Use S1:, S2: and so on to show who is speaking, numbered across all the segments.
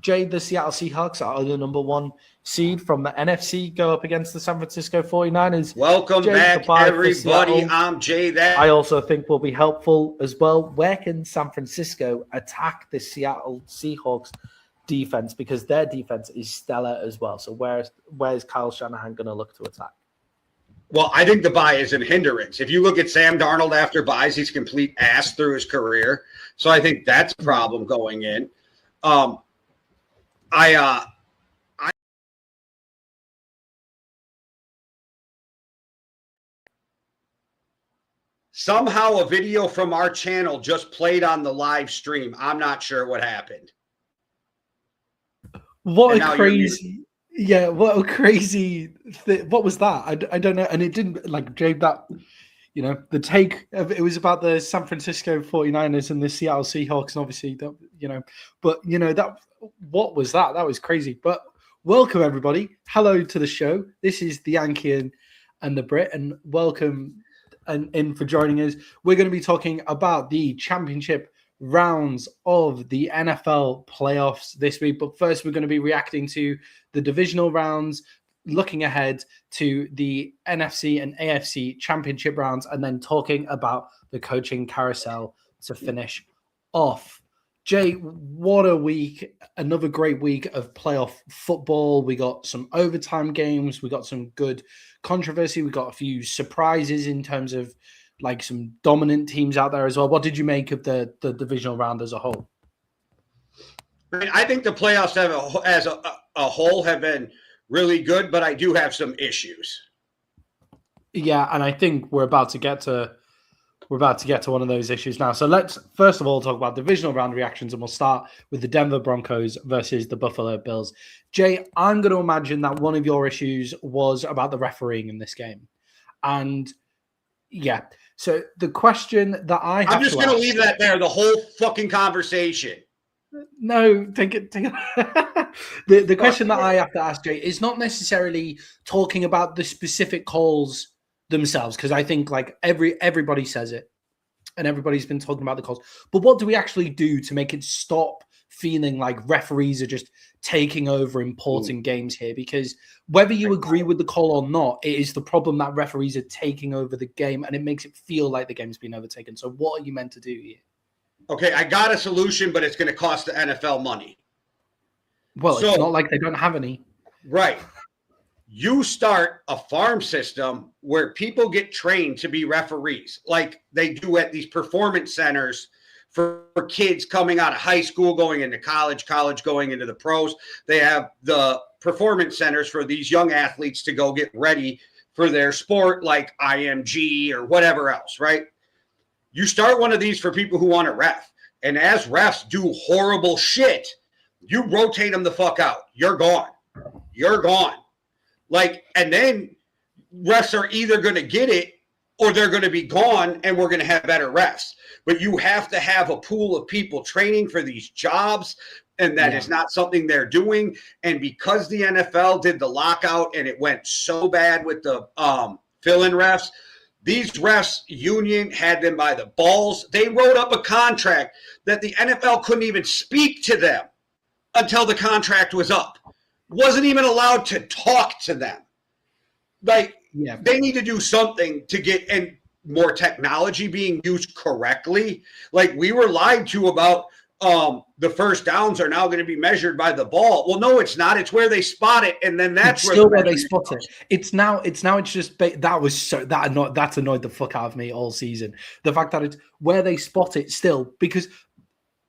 S1: Jay, the Seattle Seahawks are the number 1 seed from the NFC, go up against the San Francisco 49ers.
S2: Welcome
S1: Jay,
S2: back, everybody. I'm Jay.
S1: I also think will be helpful as well. Where can San Francisco attack the Seattle Seahawks defense? Because their defense is stellar as well. So where's Kyle Shanahan going to look to attack?
S2: Well, I think the bye is an hindrance. If you look at Sam Darnold after buys, he's complete ass through his career. So I think that's a problem going in. Somehow a video from our channel just played on the live stream. I'm not sure what happened.
S1: What a crazy thing. What was that? I don't know. And it didn't, like, Jay, that, the take of it was about the San Francisco 49ers and the Seattle Seahawks. And obviously, what was that? That was crazy. But welcome, everybody. Hello to the show. This is the Yankee and the Brit, and welcome and in for joining us. We're going to be talking about the championship rounds of the NFL playoffs this week. But first, we're going to be reacting to the divisional rounds, looking ahead to the NFC and AFC championship rounds, and then talking about the coaching carousel to finish off. Jay, what a week. Another great week of playoff football. We got some overtime games. We got some good controversy. We got a few surprises in terms of like some dominant teams out there as well. What did you make of the divisional round as a whole?
S2: I think the playoffs as a whole have been really good, but I do have some issues.
S1: Yeah, and I think we're about to get to one of those issues now. So let's first of all talk about divisional round reactions, and we'll start with the Denver Broncos versus the Buffalo Bills. Jay, I'm going to imagine that one of your issues was about the refereeing in this game. And yeah, so the question that I'm
S2: just going to leave that there, the whole fucking conversation.
S1: No, take it. The question that I have to ask, Jay, is not necessarily talking about the specific calls themselves, because I think like everybody says it and everybody's been talking about the calls, but what do we actually do to make it stop feeling like referees are just taking over important games here? Because whether you agree with the call or not, it is the problem that referees are taking over the game, and it makes it feel like the game's been overtaken. So what are you meant to do here?
S2: Okay, I got a solution, but it's going to cost the NFL money.
S1: Well, it's not like they don't have any.
S2: Right. You start a farm system where people get trained to be referees, like they do at these performance centers for kids coming out of high school, going into college going into the pros. They have the performance centers for these young athletes to go get ready for their sport, like IMG or whatever else, right? You start one of these for people who want to ref. And as refs do horrible shit, you rotate them the fuck out. You're gone. You're gone. Like, and then refs are either going to get it or they're going to be gone, and we're going to have better refs. But you have to have a pool of people training for these jobs, and that is not something they're doing. And because the NFL did the lockout and it went so bad with the fill-in refs, these refs union had them by the balls. They wrote up a contract that the NFL couldn't even speak to them until the contract was up. Wasn't even allowed to talk to them. Like, they need to do something to get and more technology being used correctly. Like, we were lied to about the first downs are now going to be measured by the ball. Well, no, it's not. It's where they spot it, and then that's
S1: where they spot it. It's just that's annoyed the fuck out of me all season. The fact that it's where they spot it still, because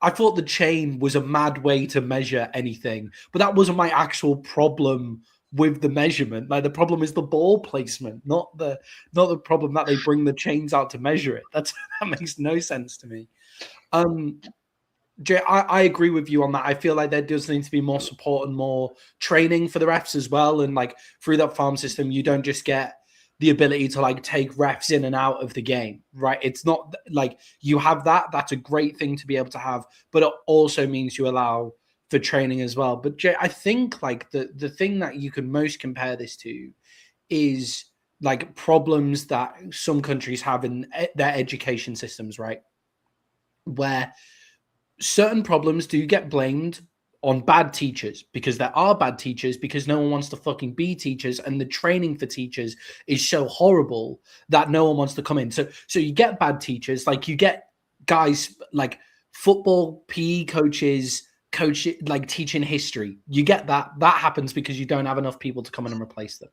S1: I thought the chain was a mad way to measure anything, but that wasn't my actual problem with the measurement. Like, the problem is the ball placement, not the problem that they bring the chains out to measure it. That makes no sense to me. Jay, I agree with you on that. I feel like there does need to be more support and more training for the refs as well. And like through that farm system, you don't just get the ability to like take refs in and out of the game, right? It's not like you have that. That's a great thing to be able to have, but it also means you allow for training as well. But Jay, I think like the thing that you can most compare this to is like problems that some countries have in their education systems, right? Where certain problems do get blamed on bad teachers, because there are bad teachers, because no one wants to fucking be teachers, and the training for teachers is so horrible that no one wants to come in. So you get bad teachers, like you get guys like football PE coaches like teaching history. You get that happens because you don't have enough people to come in and replace them.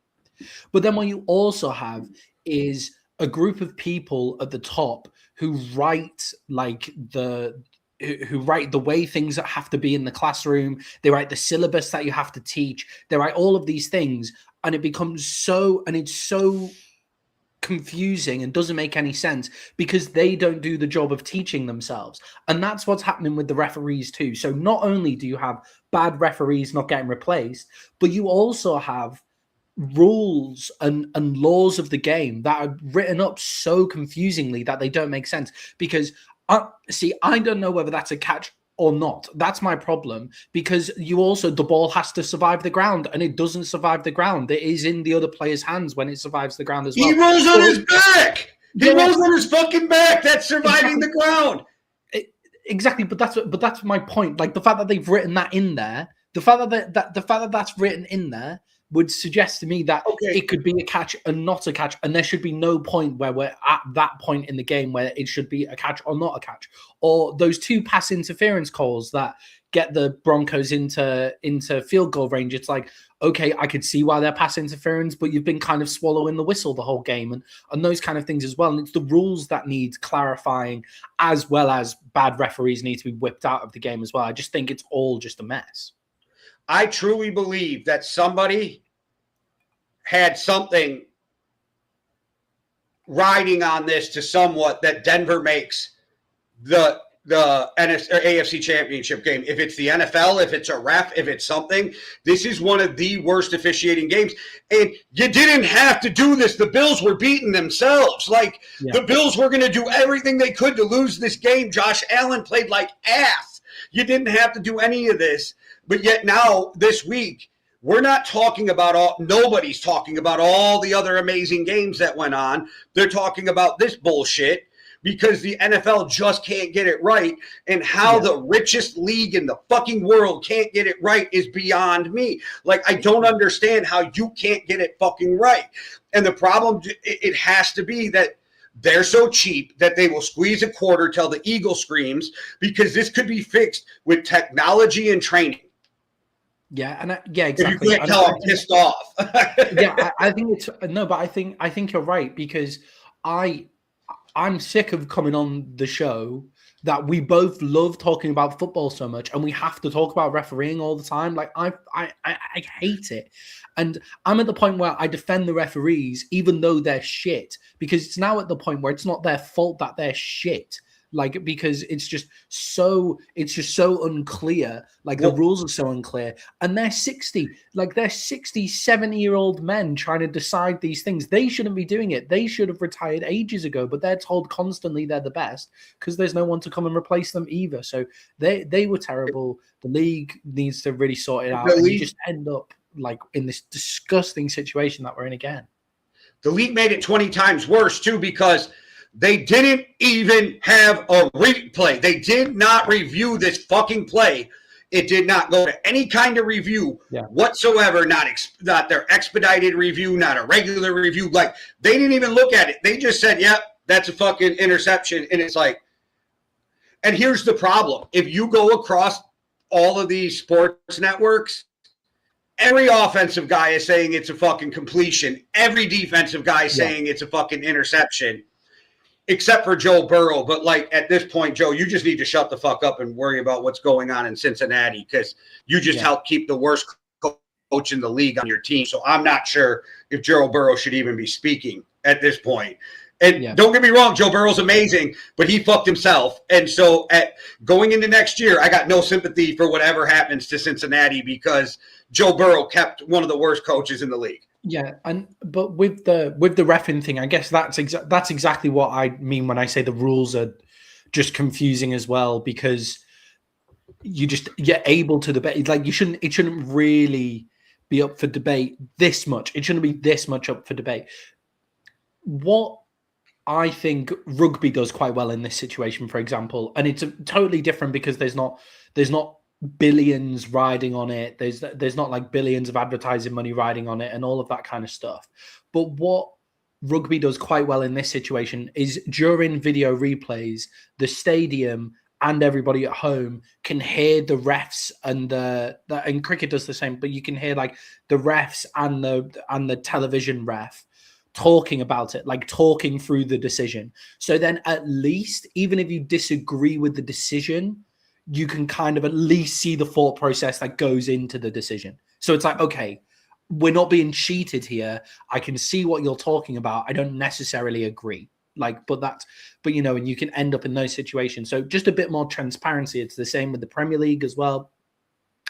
S1: But then what you also have is a group of people at the top who write who write the way things that have to be in the classroom. They write the syllabus that you have to teach. They write all of these things, and it becomes it's so confusing and doesn't make any sense because they don't do the job of teaching themselves. And that's what's happening with the referees too. So not only do you have bad referees not getting replaced, but you also have rules and laws of the game that are written up so confusingly that they don't make sense. Because I don't know whether that's a catch or not. That's my problem, because the ball has to survive the ground, and it doesn't survive the ground. It is in the other player's hands when it survives the ground as well.
S2: He rolls on his back. He rolls on his fucking back. That's surviving the ground.
S1: Exactly, but that's my point. Like the fact that they've written that in there, the fact that that's written in there would suggest to me that it could be a catch and not a catch, and there should be no point where we're at that point in the game where it should be a catch or not a catch. Or those two pass interference calls that get the Broncos into field goal range. It's like, okay, I could see why they're pass interference, but you've been kind of swallowing the whistle the whole game, and those kind of things as well. And it's the rules that need clarifying, as well as bad referees need to be whipped out of the game as well. I just think it's all just a mess.
S2: I truly believe that somebody had something riding on this to somewhat that Denver makes the NFC or AFC Championship game. If it's the NFL, if it's a ref, if it's something, this is one of the worst officiating games. And you didn't have to do this. The Bills were beating themselves. The Bills were going to do everything they could to lose this game. Josh Allen played like ass. You didn't have to do any of this. But yet now, this week, nobody's talking about all the other amazing games that went on. They're talking about this bullshit because the NFL just can't get it right. And how the richest league in the fucking world can't get it right is beyond me. Like, I don't understand how you can't get it fucking right. And the problem, it has to be that they're so cheap that they will squeeze a quarter till the eagle screams, because this could be fixed with technology and training.
S1: Exactly.
S2: If you can't tell, I'm pissed off.
S1: I think you're right, because I'm sick of coming on the show that we both love talking about football so much, and we have to talk about refereeing all the time. Like I hate it, and I'm at the point where I defend the referees even though they're shit, because it's now at the point where it's not their fault that they're shit. Like, because it's just so unclear. Like, the rules are so unclear, and they're 70-year-old men trying to decide these things. They shouldn't be doing it. They should have retired ages ago, but they're told constantly they're the best because there's no one to come and replace them either. So they were terrible. The league needs to really sort it out, and you just end up like in this disgusting situation that we're in again.
S2: The league made it 20 times worse too, because they didn't even have a replay. They did not review this fucking play. It did not go to any kind of review whatsoever. Not their expedited review, not a regular review. Like, they didn't even look at it. They just said, yep, that's a fucking interception. And it's like, and here's the problem. If you go across all of these sports networks, every offensive guy is saying it's a fucking completion. Every defensive guy is saying it's a fucking interception. Except for Joe Burrow. But, like, at this point, Joe, you just need to shut the fuck up and worry about what's going on in Cincinnati, because you just helped keep the worst coach in the league on your team. So I'm not sure if Joe Burrow should even be speaking at this point. And don't get me wrong, Joe Burrow's amazing, but he fucked himself. And so going into next year, I got no sympathy for whatever happens to Cincinnati, because Joe Burrow kept one of the worst coaches in the league.
S1: Yeah, but with the reffing thing, I guess that's exactly what I mean when I say the rules are just confusing as well, because you're able to debate. Like, it shouldn't really be up for debate this much. It shouldn't be this much up for debate. What I think rugby does quite well in this situation, for example, and it's totally different because there's not billions riding on it. There's not like billions of advertising money riding on it and all of that kind of stuff. But what rugby does quite well in this situation is during video replays, the stadium and everybody at home can hear the refs and cricket does the same, but you can hear like the refs and the television ref talking about it, like talking through the decision. So then at least, even if you disagree with the decision, you can kind of at least see the thought process that goes into the decision. So it's like, okay, we're not being cheated here. I can see what you're talking about. I don't necessarily agree. But you know, and you can end up in those situations. So just a bit more transparency. It's the same with the Premier League as well.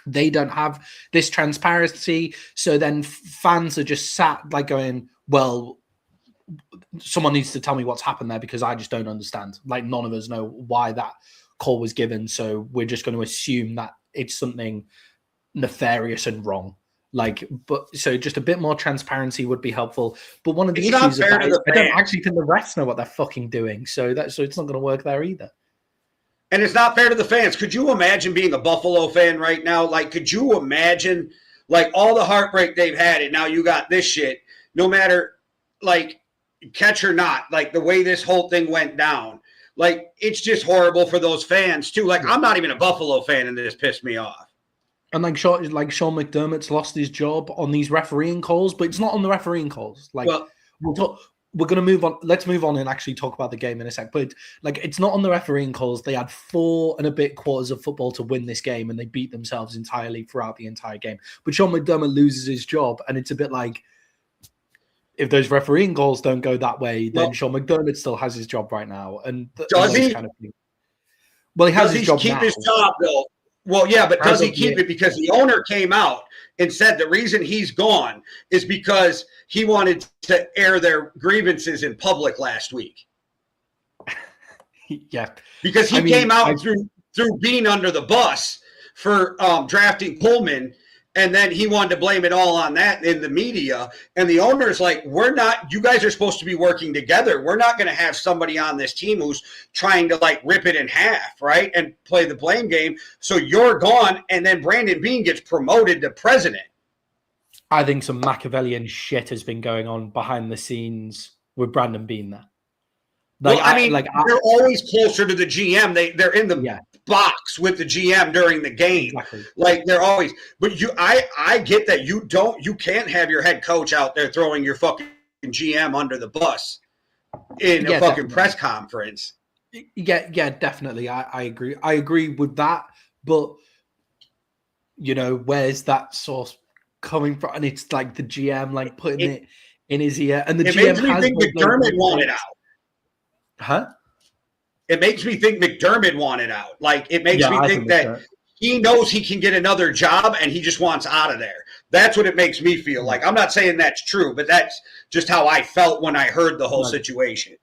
S1: They don't have this transparency. So then fans are just sat like going, well, someone needs to tell me what's happened there because I just don't understand. Like none of us know why that call was given. So we're just going to assume that it's something nefarious and wrong. But so just a bit more transparency would be helpful. But one of the issues of that is I don't actually think the refs know what they're fucking doing. So it's not going to work there either.
S2: And it's not fair to the fans. Could you imagine being a Buffalo fan right now? Like, could you imagine like all the heartbreak they've had and now you got this shit, no matter like catch or not, like the way this whole thing went down. Like, it's just horrible for those fans too. Like, I'm not even a Buffalo fan and this pissed me off.
S1: And like Sean McDermott's lost his job on these refereeing calls, but it's not on the refereeing calls. Like, well, we're going to move on. Let's move on and actually talk about the game in a sec. But like, it's not on the refereeing calls. They had 4 and a bit quarters of football to win this game, and they beat themselves entirely throughout the entire game. But Sean McDermott loses his job, and it's a bit like, if those refereeing calls don't go that way, then Sean McDermott still has his job right now. And
S2: does he?
S1: Kind of thing. Well, he has his job
S2: keep
S1: now.
S2: His job though. Well, yeah, but does he keep it? Because the owner came out and said the reason he's gone is because he wanted to air their grievances in public last week.
S1: Yeah.
S2: Because he came out through being under the bus for drafting Pullman, and then he wanted to blame it all on that in the media. And the owner's like, you guys are supposed to be working together. We're not going to have somebody on this team who's trying to like rip it in half, right? And play the blame game. So you're gone. And then Brandon Beane gets promoted to president.
S1: I think some Machiavellian shit has been going on behind the scenes with Brandon Beane there.
S2: Like, well, they're always closer to the GM. They're in the box with the GM during the game.
S1: Exactly.
S2: Like they're always. But I get that you can't have your head coach out there throwing your fucking GM under the bus in a fucking press conference.
S1: Yeah, definitely. I agree. I agree with that. But you know, where's that source coming from? And it's like the GM like putting it in his ear, and the GM
S2: makes me think McDermott wanted out.
S1: Huh?
S2: It makes me think McDermott wanted out. Like, it makes me think that he knows he can get another job and he just wants out of there. That's what it makes me feel like. I'm not saying that's true, but that's just how I felt when I heard the whole situation.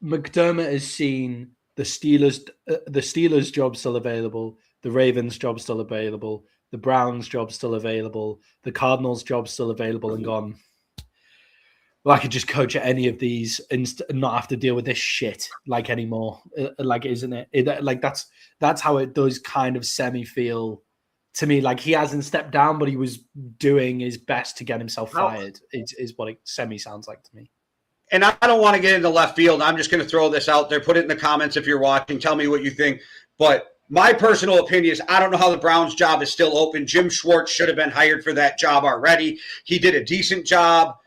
S1: McDermott has seen the Steelers job still available, the Ravens job still available, the Browns job still available, the Cardinals job still available, and gone, well, I could just coach at any of these and not have to deal with this shit like anymore. Like, isn't it? Like that's how it does kind of semi feel to me. Like he hasn't stepped down, but he was doing his best to get himself fired. Is what it semi sounds like to me.
S2: And I don't want to get into left field. I'm just going to throw this out there. Put it in the comments if you're watching. Tell me what you think. But my personal opinion is I don't know how the Browns job is still open. Jim Schwartz should have been hired for that job already. He did a decent job.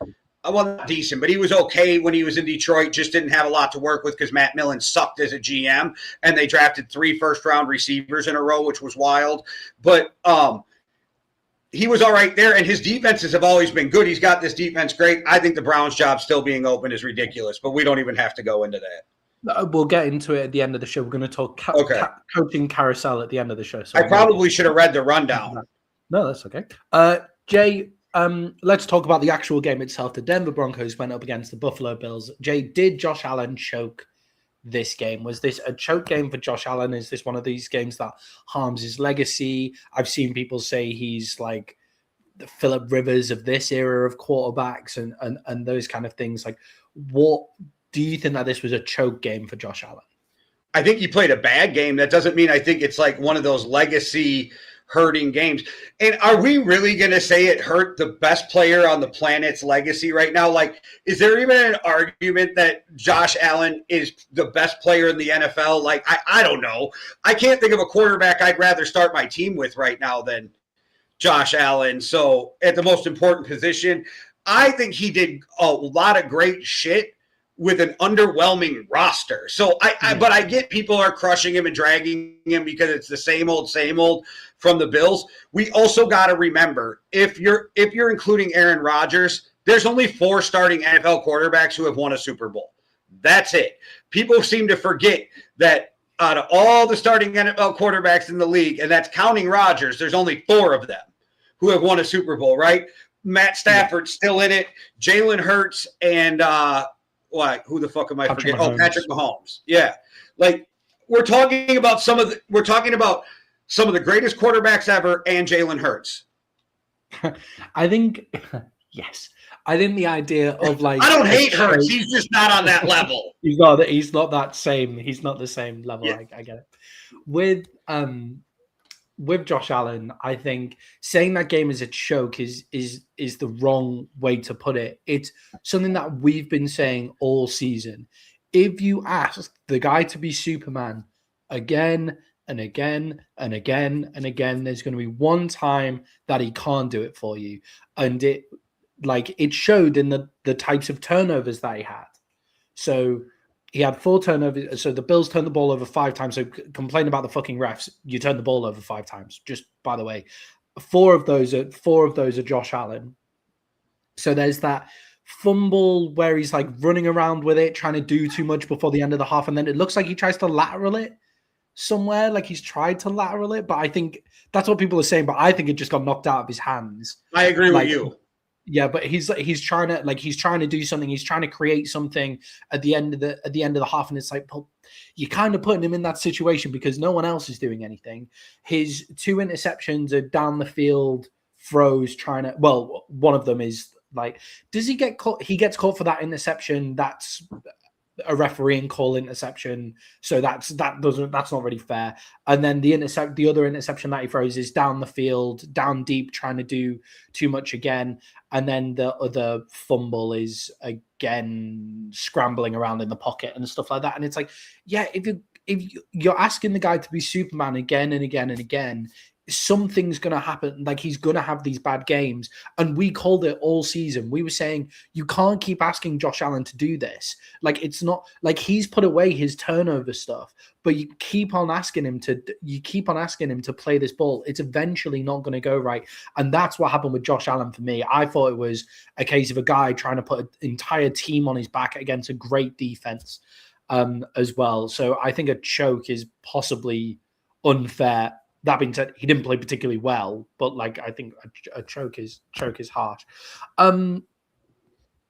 S2: Well, not decent, but he was okay when he was in Detroit. Just didn't have a lot to work with because Matt Millen sucked as a GM, and they drafted 3 first-round receivers in a row, which was wild. But he was all right there, and his defenses have always been good. He's got this defense great. I think the Browns job still being open is ridiculous, but we don't even have to go into that.
S1: We'll get into it at the end of the show. We're going to talk coaching carousel at the end of the show. So
S2: I probably should have read the rundown.
S1: No, that's okay. Jay, let's talk about the actual game itself. The Denver Broncos went up against the Buffalo Bills. Jay, did Josh Allen choke this game? Was this a choke game for Josh Allen? Is this one of these games that harms his legacy? I've seen people say he's like the Phillip Rivers of this era of quarterbacks and those kind of things. Like, what do you think that this was a choke game for Josh Allen?
S2: I think he played a bad game. That doesn't mean I think it's like one of those legacy hurting games. And are we really going to say it hurt the best player on the planet's legacy right now? Like, is there even an argument that Josh Allen is the best player in the NFL? Like, I don't know. I can't think of a quarterback I'd rather start my team with right now than Josh Allen. So at the most important position, I think he did a lot of great shit with an underwhelming roster. So but I get people are crushing him and dragging him because it's the same old from the Bills. We also got to remember, if you're including Aaron Rodgers, there's only 4 starting NFL quarterbacks who have won a Super Bowl. That's it. People seem to forget that out of all the starting NFL quarterbacks in the league, and that's counting Rodgers, there's only 4 of them who have won a Super Bowl, right? Matt Stafford's still in it, Jalen Hurts, and who the fuck am I forgetting? Oh, Patrick Mahomes. Yeah. Like, we're talking about some of the greatest quarterbacks ever and Jalen Hurts.
S1: I think yes. I think the idea of like
S2: I don't hate Hurts. He's just not on that level.
S1: He's not the same level.
S2: Yeah.
S1: I get it. With Josh Allen, I think saying that game is a choke is the wrong way to put it. It's something that we've been saying all season. If you ask the guy to be Superman again and again and again and again, there's going to be one time that he can't do it for you. And it showed in the types of turnovers that he had. So he had 4 turnovers. So the Bills turned the ball over 5 times. So complain about the fucking refs. You turned the ball over 5 times. Just by the way, 4 of those are Josh Allen. So there's that fumble where he's like running around with it, trying to do too much before the end of the half, and then it looks like he tries to lateral it somewhere. Like he's tried to lateral it, but I think that's what people are saying. But I think it just got knocked out of his hands.
S2: I agree with you.
S1: Yeah, but he's trying to do something. He's trying to create something at the end of the half, and it's like, well, you're kind of putting him in that situation because no one else is doing anything. His 2 interceptions are down the field throws. One of them is like, does he get caught? He gets caught for that interception. That's a refereeing call interception, so that's not really fair. And then the other interception that he throws is down the field, down deep, trying to do too much again. And then the other fumble is again scrambling around in the pocket and stuff like that. And it's like, yeah, if you're asking the guy to be Superman again and again and again, something's going to happen. Like, he's going to have these bad games. And we called it all season. We were saying, you can't keep asking Josh Allen to do this. Like, it's not like he's put away his turnover stuff, but you keep on asking him to play this ball. It's eventually not going to go right. And that's what happened with Josh Allen for me. I thought it was a case of a guy trying to put an entire team on his back against a great defense as well. So I think a choke is possibly unfair. That being said, he didn't play particularly well, but like, I think a choke is harsh.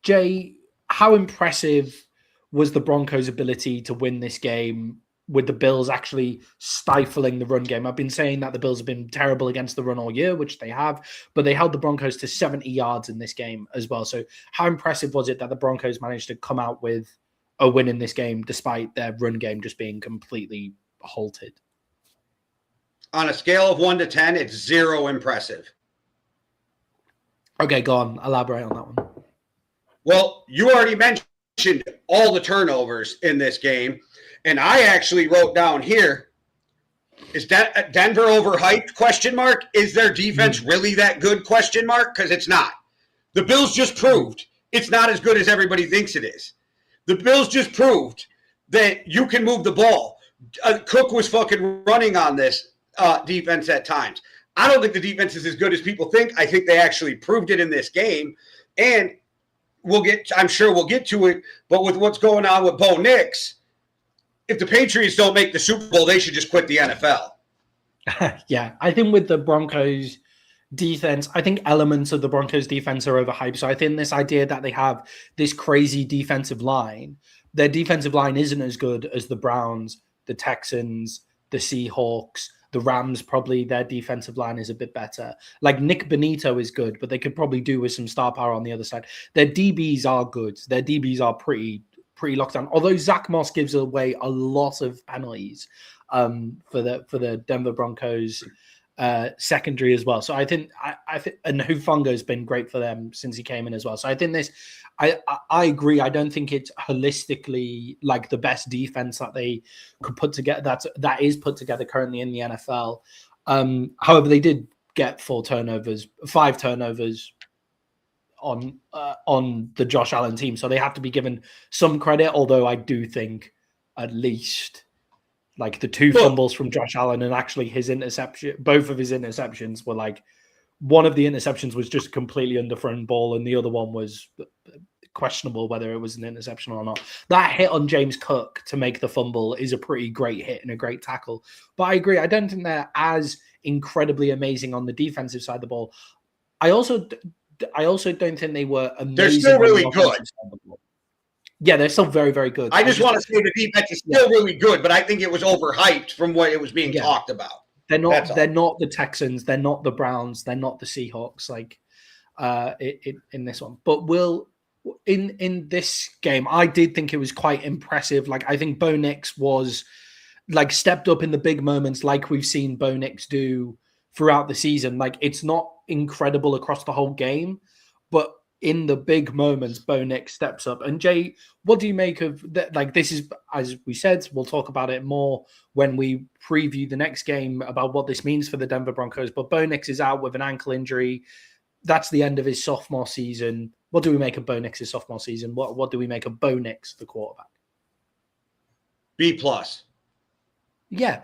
S1: Jay, how impressive was the Broncos' ability to win this game with the Bills actually stifling the run game? I've been saying that the Bills have been terrible against the run all year, which they have, but they held the Broncos to 70 yards in this game as well. So how impressive was it that the Broncos managed to come out with a win in this game despite their run game just being completely halted?
S2: On a scale of 1 to 10, it's 0 impressive.
S1: Okay, go on. Elaborate on that one.
S2: Well, you already mentioned all the turnovers in this game, and I actually wrote down here, is Denver overhyped? ? Is their defense really that good? ? Because it's not. The Bills just proved it's not as good as everybody thinks it is. The Bills just proved that you can move the ball. Cook was fucking running on this defense at times. I don't think the defense is as good as people think. I think they actually proved it in this game. And I'm sure we'll get to it, but with what's going on with Bo Nix, if the Patriots don't make the Super Bowl, they should just quit the NFL.
S1: Yeah, I think with the Broncos defense, I think elements of the Broncos defense are overhyped. So I think this idea that they have this crazy defensive line, their defensive line isn't as good as the Browns, the Texans, the Seahawks, the Rams. Probably their defensive line is a bit better. Like, Nick Bonito is good, but they could probably do with some star power on the other side. Their DBs are good. Their DBs are pretty locked down. Although Zach Moss gives away a lot of penalties for the Denver Broncos secondary as well. So I think and Hufanga's been great for them since he came in as well. So I think I agree. I don't think it's holistically like the best defense that they could put together. That is put together currently in the NFL. However, they did get 5 turnovers on the Josh Allen team, so they have to be given some credit. Although I do think at least like the 2 fumbles from Josh Allen and actually his interception, both of his interceptions were like, one of the interceptions was just completely underthrown ball, and the other one was questionable whether it was an interception or not. That hit on James Cook to make the fumble is a pretty great hit and a great tackle. But I agree. I don't think they're as incredibly amazing on the defensive side of the ball. I also don't think they were amazing.
S2: They're still really good.
S1: Yeah, they're still very, very good.
S2: I just want to say the defense is still really good, but I think it was overhyped from what it was being talked about.
S1: They're not the Texans, they're not the Browns, they're not the Seahawks, like in this one. But in this game, I did think it was quite impressive. Like, I think Bo Nix was like stepped up in the big moments, like we've seen Bo Nix do throughout the season. Like, it's not incredible across the whole game, but in the big moments, Bo Nix steps up. And Jay, what do you make of that? Like, this is, as we said, we'll talk about it more when we preview the next game about what this means for the Denver Broncos. But Bo Nix is out with an ankle injury. That's the end of his sophomore season. What do we make of Bo Nix's sophomore season? What do we make of Bo Nix, the quarterback?
S2: B+.
S1: Yeah.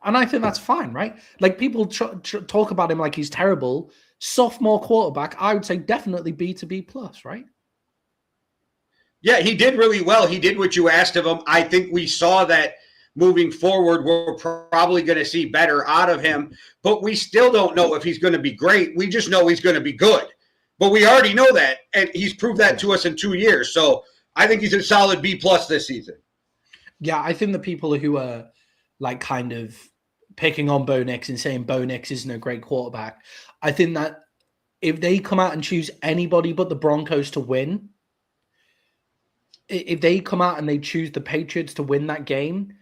S1: And I think that's fine, right? Like, people talk about him like he's terrible. Sophomore quarterback, I would say definitely B to B+, right?
S2: Yeah, he did really well. He did what you asked of him. I think we saw that moving forward, we're probably going to see better out of him, but we still don't know if he's going to be great. We just know he's going to be good. But we already know that, and he's proved that to us in 2 years. So I think he's a solid B+ this season.
S1: Yeah, I think the people who are like kind of picking on Bo Nix and saying Bo Nix isn't a great quarterback, I think that if they come out and choose anybody but the Broncos to win, if they come out and they choose the Patriots to win that game,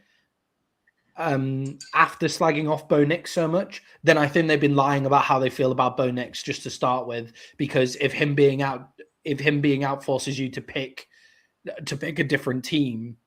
S1: after slagging off Bo Nix so much, then I think they've been lying about how they feel about Bo Nix just to start with. Because if him being out forces you to pick a different team,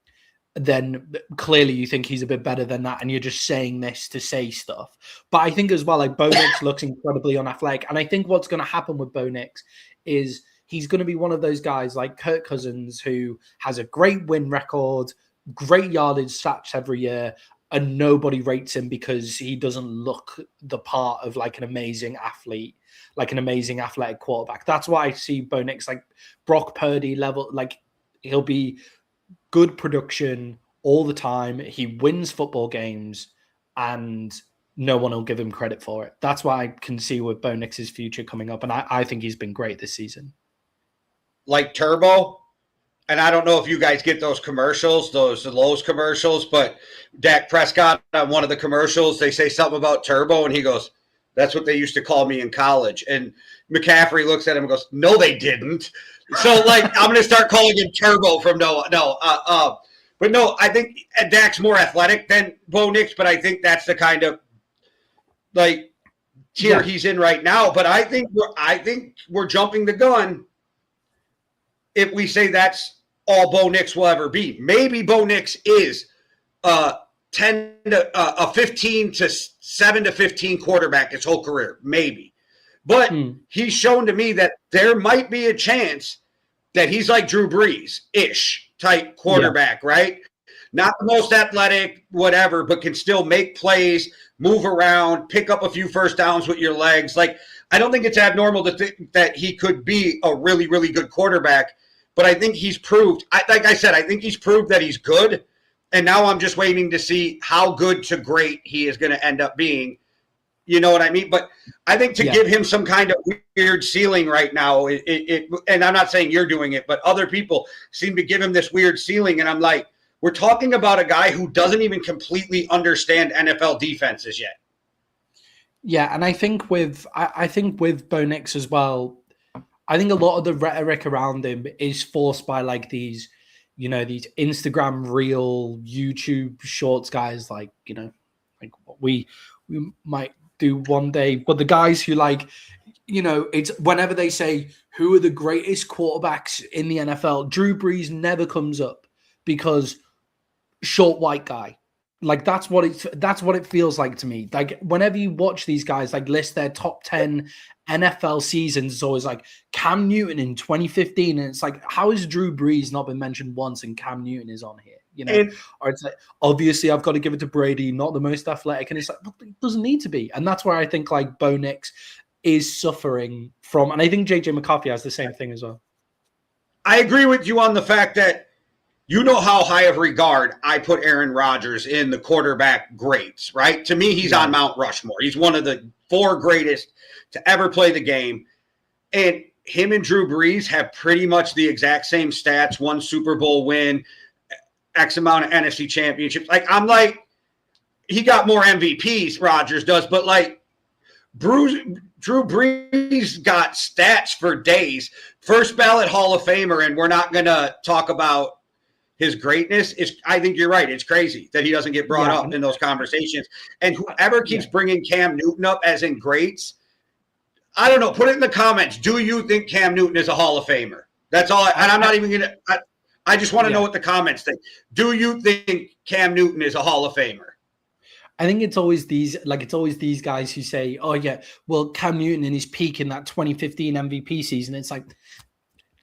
S1: then clearly you think he's a bit better than that, and you're just saying this to say stuff. But I think as well, like, Bo Nix looks incredibly unathletic, and I think what's going to happen with Bo Nix is he's going to be one of those guys like Kirk Cousins who has a great win record, great yardage stats every year, and nobody rates him because he doesn't look the part of like an amazing athlete, like an amazing athletic quarterback. That's why I see Bo Nix like Brock Purdy level. Like, he'll be good production all the time. He wins football games and no one will give him credit for it. That's what I can see with Bo Nix's future coming up. And I think he's been great this season.
S2: Like Turbo. And I don't know if you guys get those commercials, those Lowe's commercials, but Dak Prescott on one of the commercials, they say something about Turbo, and he goes, "That's what they used to call me in college." And McCaffrey looks at him and goes, "No, they didn't." So, like, I'm going to start calling him Turbo from no. But no, I think Dak's more athletic than Bo Nix, but I think that's the kind of like tier he's in right now. But I think we're jumping the gun if we say that's all Bo Nix will ever be. Maybe Bo Nix is a 15 to 7 to 15 quarterback his whole career, maybe. But he's shown to me that there might be a chance that he's like Drew Brees-ish type quarterback, right? Not the most athletic, whatever, but can still make plays, move around, pick up a few first downs with your legs. Like, I don't think it's abnormal to think that he could be a really, really good quarterback. But I think he's proved, like I said, I think he's proved that he's good. And now I'm just waiting to see how good to great he is going to end up being. You know what I mean? But I think to give him some kind of weird ceiling right now, and I'm not saying you're doing it, but other people seem to give him this weird ceiling. And I'm like, we're talking about a guy who doesn't even completely understand NFL defenses yet.
S1: Yeah, and I think with Bo Nix as well, I think a lot of the rhetoric around him is forced by like these, these Instagram reel, YouTube shorts guys, like, like we might do one day. But the guys who like, it's whenever they say who are the greatest quarterbacks in the NFL, Drew Brees never comes up because short white guy. Like that's what it feels like to me. Like whenever you watch these guys like list their top 10 NFL seasons, it's always like Cam Newton in 2015, and it's like, how has Drew Brees not been mentioned once and Cam Newton is on here? Or it's like, obviously I've got to give it to Brady, not the most athletic, and it's like, well, it doesn't need to be. And that's where I think like Bo Nix is suffering from, and I think JJ McCarthy has the same thing as well.
S2: I agree with you on the fact that how high of regard I put Aaron Rodgers in the quarterback greats, right? To me, he's on Mount Rushmore. He's one of the 4 greatest to ever play the game. And him and Drew Brees have pretty much the exact same stats, 1 Super Bowl win, X amount of NFC championships. Like, I'm like, he got more MVPs, Rodgers does, but like Drew Brees got stats for days. First ballot Hall of Famer, and we're not going to talk about his greatness. I think you're right. It's crazy that he doesn't get brought up in those conversations. And whoever keeps bringing Cam Newton up as in greats, I don't know. Put it in the comments. Do you think Cam Newton is a Hall of Famer? That's all. And I'm not even going to – I just want to know what the comments think. Do you think Cam Newton is a Hall of Famer?
S1: I think it's always these guys who say, oh, yeah, well, Cam Newton in his peak in that 2015 MVP season, it's like –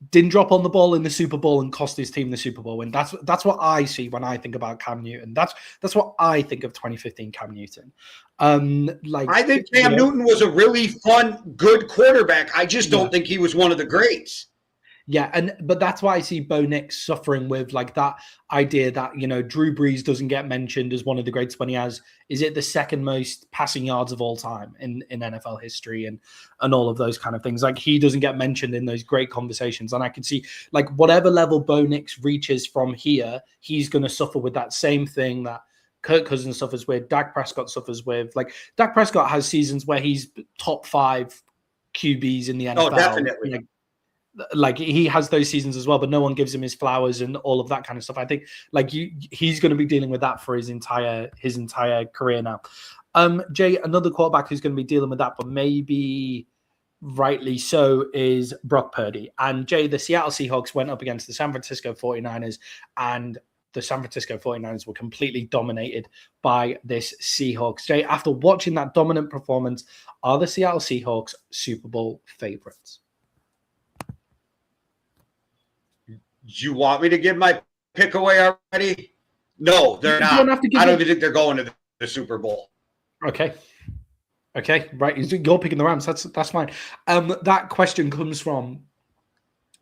S1: didn't drop on the ball in the Super Bowl and cost his team the Super Bowl win. That's what I see when I think about Cam Newton. That's what I think of 2015 Cam Newton.
S2: I think Cam Newton was a really fun, good quarterback. I just don't think he was one of the greats.
S1: Yeah, but that's why I see Bo Nix suffering with like that idea that, Drew Brees doesn't get mentioned as one of the greats when he has, is it the second most passing yards of all time in NFL history and all of those kind of things. Like he doesn't get mentioned in those great conversations. And I can see like whatever level Bo Nix reaches from here, he's going to suffer with that same thing that Kirk Cousins suffers with, Dak Prescott suffers with. Like Dak Prescott has seasons where he's top 5 QBs in the NFL.
S2: Oh, definitely.
S1: Like he has those seasons as well, but no one gives him his flowers and all of that kind of stuff. I think like he's going to be dealing with that for his entire career now. Jay, another quarterback who's going to be dealing with that, but maybe rightly so, is Brock Purdy. And Jay, the Seattle Seahawks went up against the San Francisco 49ers, and the San Francisco 49ers were completely dominated by this Seahawks. Jay, after watching that dominant performance, are the Seattle Seahawks Super Bowl favorites?
S2: Do you want me to give my pick away already? No, they're not. I don't even think they're going to the Super Bowl.
S1: Okay, right. You're picking the Rams. That's fine. That question comes from,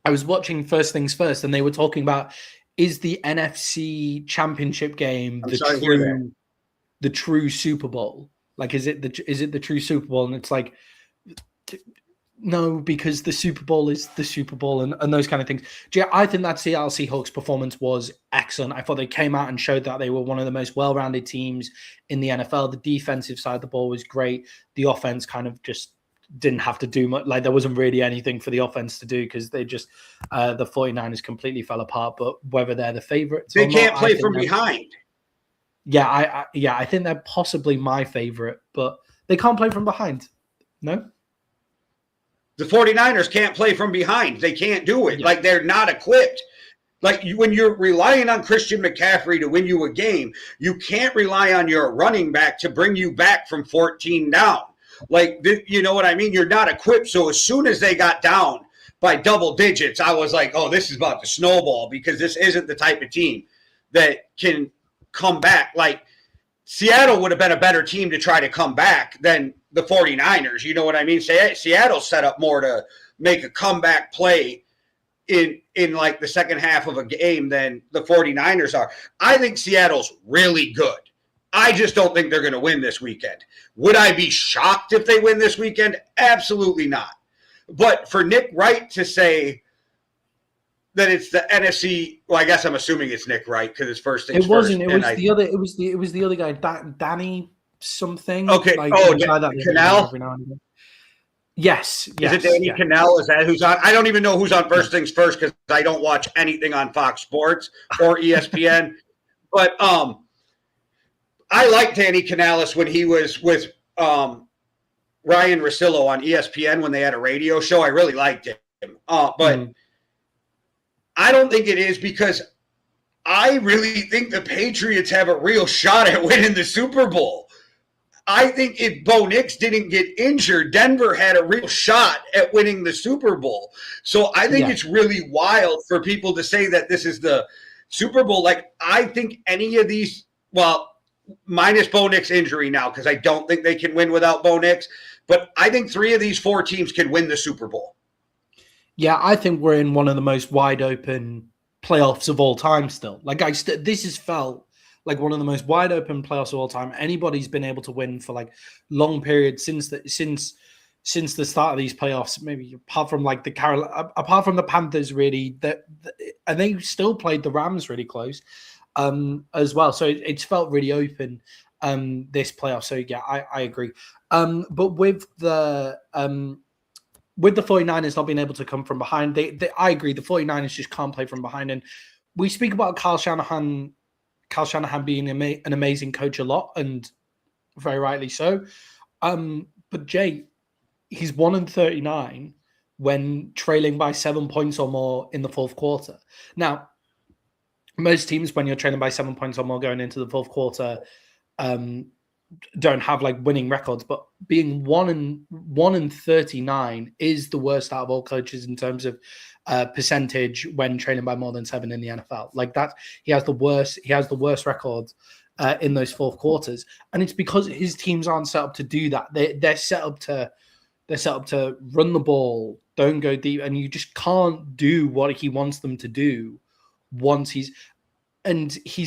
S1: I was watching First Things First, and they were talking about, is the NFC Championship game the true Super Bowl? Like, is it the true Super Bowl? And it's like, no, because the Super Bowl is the Super Bowl and those kind of things. Yeah, I think that Seattle Seahawks performance was excellent. I thought they came out and showed that they were one of the most well-rounded teams in the NFL. The defensive side of the ball was great. The offense kind of just didn't have to do much. Like there wasn't really anything for the offense to do because they just the 49ers completely fell apart. But whether they're the favorites,
S2: they can't play from behind.
S1: Yeah, I think they're possibly my favorite, but they can't play from behind. No.
S2: The 49ers can't play from behind. They can't do it. Yeah. Like, they're not equipped. Like, when you're relying on Christian McCaffrey to win you a game, you can't rely on your running back to bring you back from 14 down. Like, you know what I mean? You're not equipped. So as soon as they got down by double digits, I was like, oh, this is about to snowball because this isn't the type of team that can come back. Like, Seattle would have been a better team to try to come back than the 49ers. You know what I mean? Seattle set up more to make a comeback play in like the second half of a game than the 49ers are. I think Seattle's really good. I just don't think they're going to win this weekend. Would I be shocked if they win this weekend? Absolutely not. But for Nick Wright to say that it's the NFC, well, I guess I'm assuming it's Nick Wright because it's first things
S1: first. It wasn't.
S2: First,
S1: it was the other guy, Danny something.
S2: Okay.
S1: Like,
S2: Canal.
S1: Yes.
S2: Is it Danny Canal? Is that who's on? I don't even know who's on First Things First because I don't watch anything on Fox Sports or ESPN. But I liked Danny Canales when he was with Ryan Russillo on ESPN when they had a radio show. I really liked him. But I don't think it is, because I really think the Patriots have a real shot at winning the Super Bowl. I think if Bo Nix didn't get injured, Denver had a real shot at winning the Super Bowl. So I think it's really wild for people to say that this is the Super Bowl. Like, I think any of these, well, minus Bo Nix injury now, because I don't think they can win without Bo Nix, but I think 3 of these 4 teams can win the Super Bowl.
S1: Yeah, I think we're in one of the most wide open playoffs of all time still. Like, this has felt like one of the most wide open playoffs of all time. Anybody's been able to win for like long periods since the start of these playoffs. Maybe apart from like apart from the Panthers, really, and they still played the Rams really close as well. So it's felt really open this playoff. So yeah, I agree. But with the 49ers not being able to come from behind, I agree. The 49ers just can't play from behind. And we speak about Kyle Shanahan being an amazing coach a lot, and very rightly so. But Jay, he's 1-39 when trailing by 7 points or more in the fourth quarter. Now, most teams, when you're trailing by 7 points or more going into the fourth quarter, don't have like winning records, but being 1-39 is the worst out of all coaches in terms of percentage when trailing by more than 7 in the NFL. Like that, he has the worst record in those fourth quarters, and it's because his teams aren't set up to do that. They're set up to run the ball, don't go deep, and you just can't do what he wants them to do once he's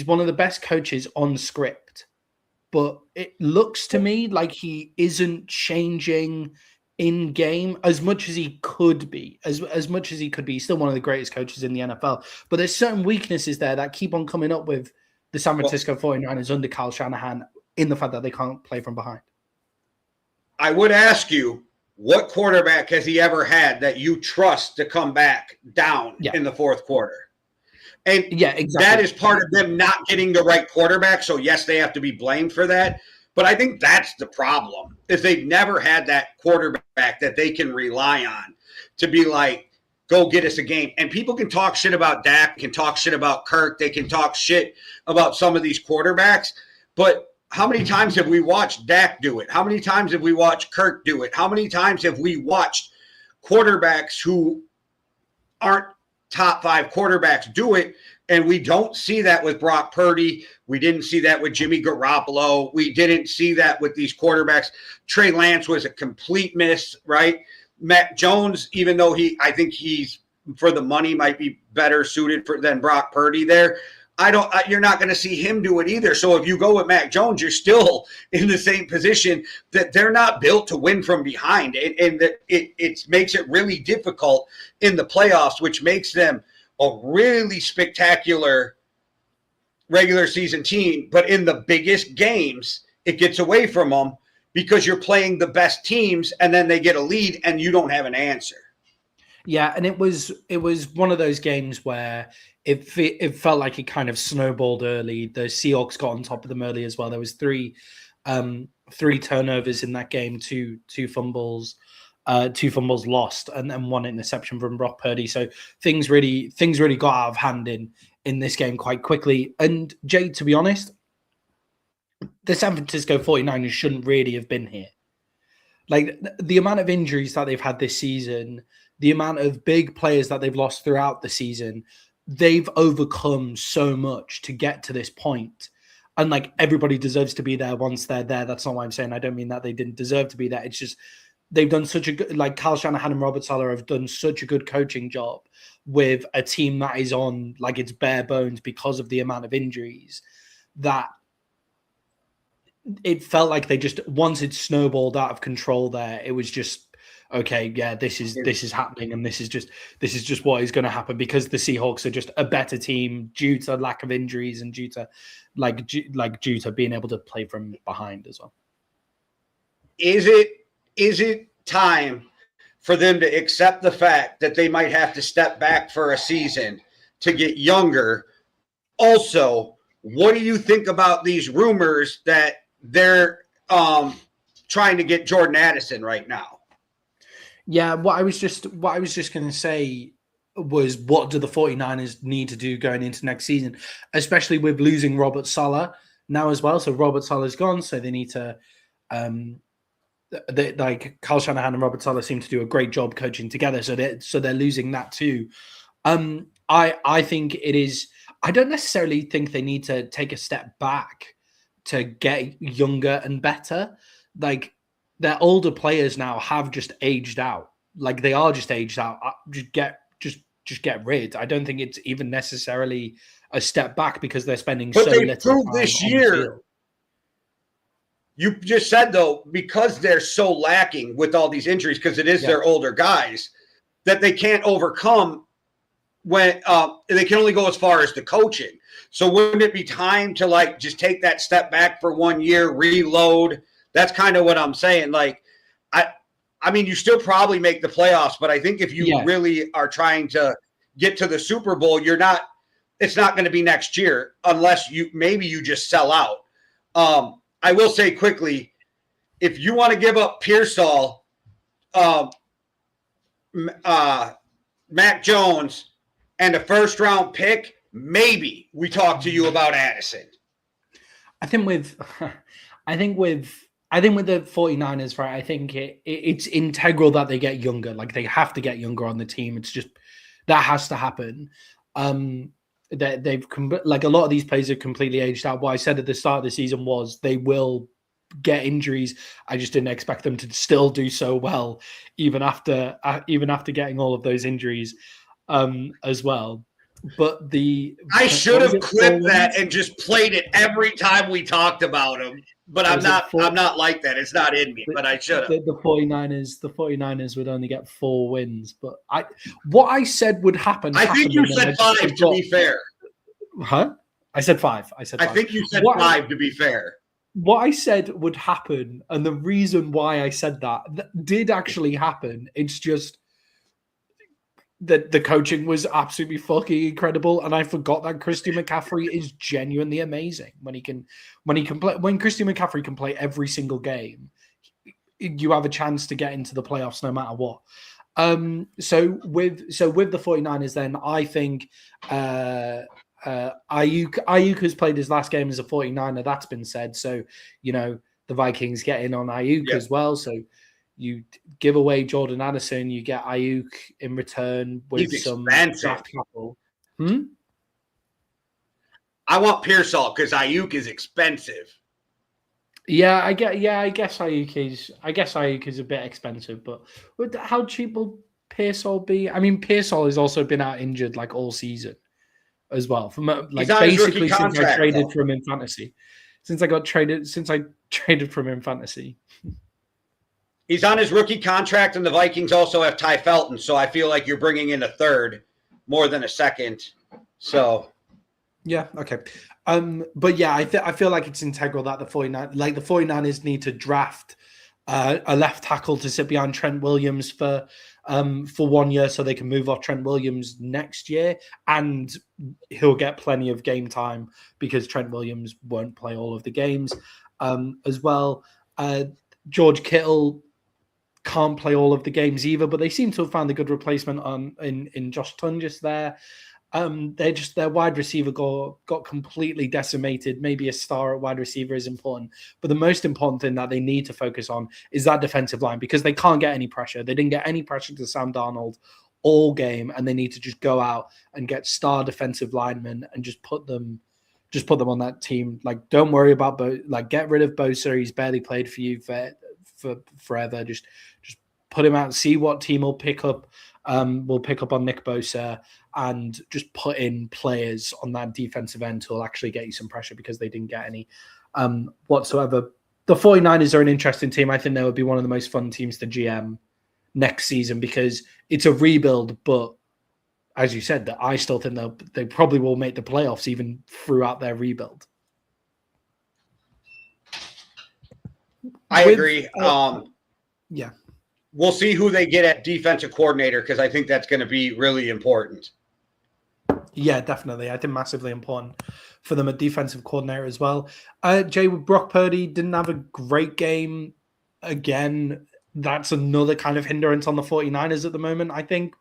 S1: one of the best coaches on script. But it looks to me like he isn't changing in game as much as he could be. As much as he could be, he's still one of the greatest coaches in the NFL. But there's certain weaknesses there that keep on coming up with the San Francisco 49ers under Kyle Shanahan, in the fact that they can't play from behind.
S2: I would ask you, what quarterback has he ever had that you trust to come back down in the fourth quarter? And that is part of them not getting the right quarterback. So, yes, they have to be blamed for that. But I think that's the problem, is they've never had that quarterback that they can rely on to be like, go get us a game. And people can talk shit about Dak, can talk shit about Kirk, they can talk shit about some of these quarterbacks. But how many times have we watched Dak do it? How many times have we watched Kirk do it? How many times have we watched quarterbacks who aren't top 5 quarterbacks do it? And we don't see that with Brock Purdy. We didn't see that with Jimmy Garoppolo. We didn't see that with these quarterbacks. Trey Lance was a complete miss, right? Mac Jones, even though I think he's, for the money, might be better suited than Brock Purdy there. You're not going to see him do it either. So if you go with Mac Jones, you're still in the same position that they're not built to win from behind. And it makes it really difficult in the playoffs, which makes them a really spectacular regular season team. But in the biggest games, it gets away from them because you're playing the best teams and then they get a lead and you don't have an answer.
S1: Yeah, and it was one of those games where it felt like it kind of snowballed early. The Seahawks got on top of them early as well. There was three turnovers in that game, two fumbles lost, and then 1 interception from Brock Purdy. So things really got out of hand in this game quite quickly. And Jay, to be honest, the San Francisco 49ers shouldn't really have been here. Like, the amount of injuries that they've had this season, the amount of big players that they've lost throughout the season, they've overcome so much to get to this point. And like, everybody deserves to be there once they're there. That's not what I'm saying. I don't mean that they didn't deserve to be there. It's just they've done such a good, like Kyle Shanahan and Robert Saleh have done such a good coaching job with a team that is on like its bare bones because of the amount of injuries, that it felt like they just, once it snowballed out of control there, it was just, okay, yeah, this is happening, and this is just what is going to happen, because the Seahawks are just a better team due to lack of injuries and due to being able to play from behind as well.
S2: Is it time for them to accept the fact that they might have to step back for a season to get younger? Also, What do you think about these rumors that they're trying to get Jordan Addison right now?
S1: Yeah, what I was just going to say was, what do the 49ers need to do going into next season, especially with losing Robert Saleh now as well. So Robert Saleh's gone, so they need to like Kyle Shanahan and Robert Saleh seem to do a great job coaching together, so they're losing that too. I think it is. I don't necessarily think they need to take a step back to get younger and better. Like, their older players now have just aged out. Like, they are just aged out. Just get rid. I don't think it's even necessarily a step back because they're spending so little time
S2: this
S1: on
S2: year.
S1: the field.
S2: You just said, though, because they're so lacking with all these injuries, because it is their older guys, that they can't overcome when they can only go as far as the coaching. So wouldn't it be time to, like, just take that step back for 1 year, reload? That's kind of what I'm saying. Like, I mean, you still probably make the playoffs, but I think if you really are trying to get to the Super Bowl, it's not going to be next year unless maybe you just sell out. I will say quickly, if you want to give up Pearsall, Mac Jones, and a first-round pick, maybe we talk to you about Addison.
S1: I think with the 49ers, right, I think it's integral that they get younger. Like, they have to get younger on the team. It's just that has to happen. They've like, a lot of these players are completely aged out. What I said at the start of the season was they will get injuries. I just didn't expect them to still do so well, even after getting all of those injuries as well. But I
S2: should have clipped that and just played it every time we talked about him. But I'm not like that. It's not in me, but I should have.
S1: The 49ers would only get 4 wins. But what I said would happen.
S2: I think you said 5, to be fair.
S1: Huh? I said 5. I
S2: think you said 5, to be fair.
S1: What I said would happen, and the reason why I said that did actually happen. It's just that the coaching was absolutely fucking incredible, and I forgot that Christian McCaffrey is genuinely amazing when Christian McCaffrey can play every single game. You have a chance to get into the playoffs no matter what. So with the 49ers, then I think Ayuk has played his last game as a 49er. That's been said. So, the Vikings get in on Ayuk as well. So you give away Jordan Addison, you get Ayuk in return with some draft capital.
S2: I want Pearsall because Ayuk is expensive.
S1: Yeah, I guess Ayuk is a bit expensive, but how cheap will Pearsall be? I mean, Pearsall has also been out injured like all season as well. From basically since I traded from him in fantasy. Since I traded from him in fantasy.
S2: He's on his rookie contract, and the Vikings also have Ty Felton, so I feel like you're bringing in a third more than a second. So,
S1: yeah, okay. But yeah, I feel like it's integral that the 49ers need to draft a left tackle to sit behind Trent Williams for 1 year so they can move off Trent Williams next year, and he'll get plenty of game time because Trent Williams won't play all of the games as well. George Kittle can't play all of the games either, but they seem to have found a good replacement in Josh Tungus there. Their wide receiver got completely decimated. Maybe a star at wide receiver is important, but the most important thing that they need to focus on is that defensive line, because they can't get any pressure. They didn't get any pressure to Sam Darnold all game, and they need to just go out and get star defensive linemen and just put them on that team. Like, don't worry about get rid of Bosa. He's barely played for you for forever. Just put him out, see what team will pick up. We'll pick up on Nick Bosa and just put in players on that defensive end who will actually get you some pressure, because they didn't get any whatsoever. The 49ers are an interesting team. I think they would be one of the most fun teams to GM next season because it's a rebuild, but as you said, that I still think they probably will make the playoffs even throughout their rebuild.
S2: I agree.
S1: Yeah.
S2: We'll see who they get at defensive coordinator, because I think that's going to be really important.
S1: Yeah, definitely. I think massively important. for them at defensive coordinator as well. Jay, with Brock Purdy didn't have a great game. Again, that's another kind of hindrance on the 49ers at the moment, I think,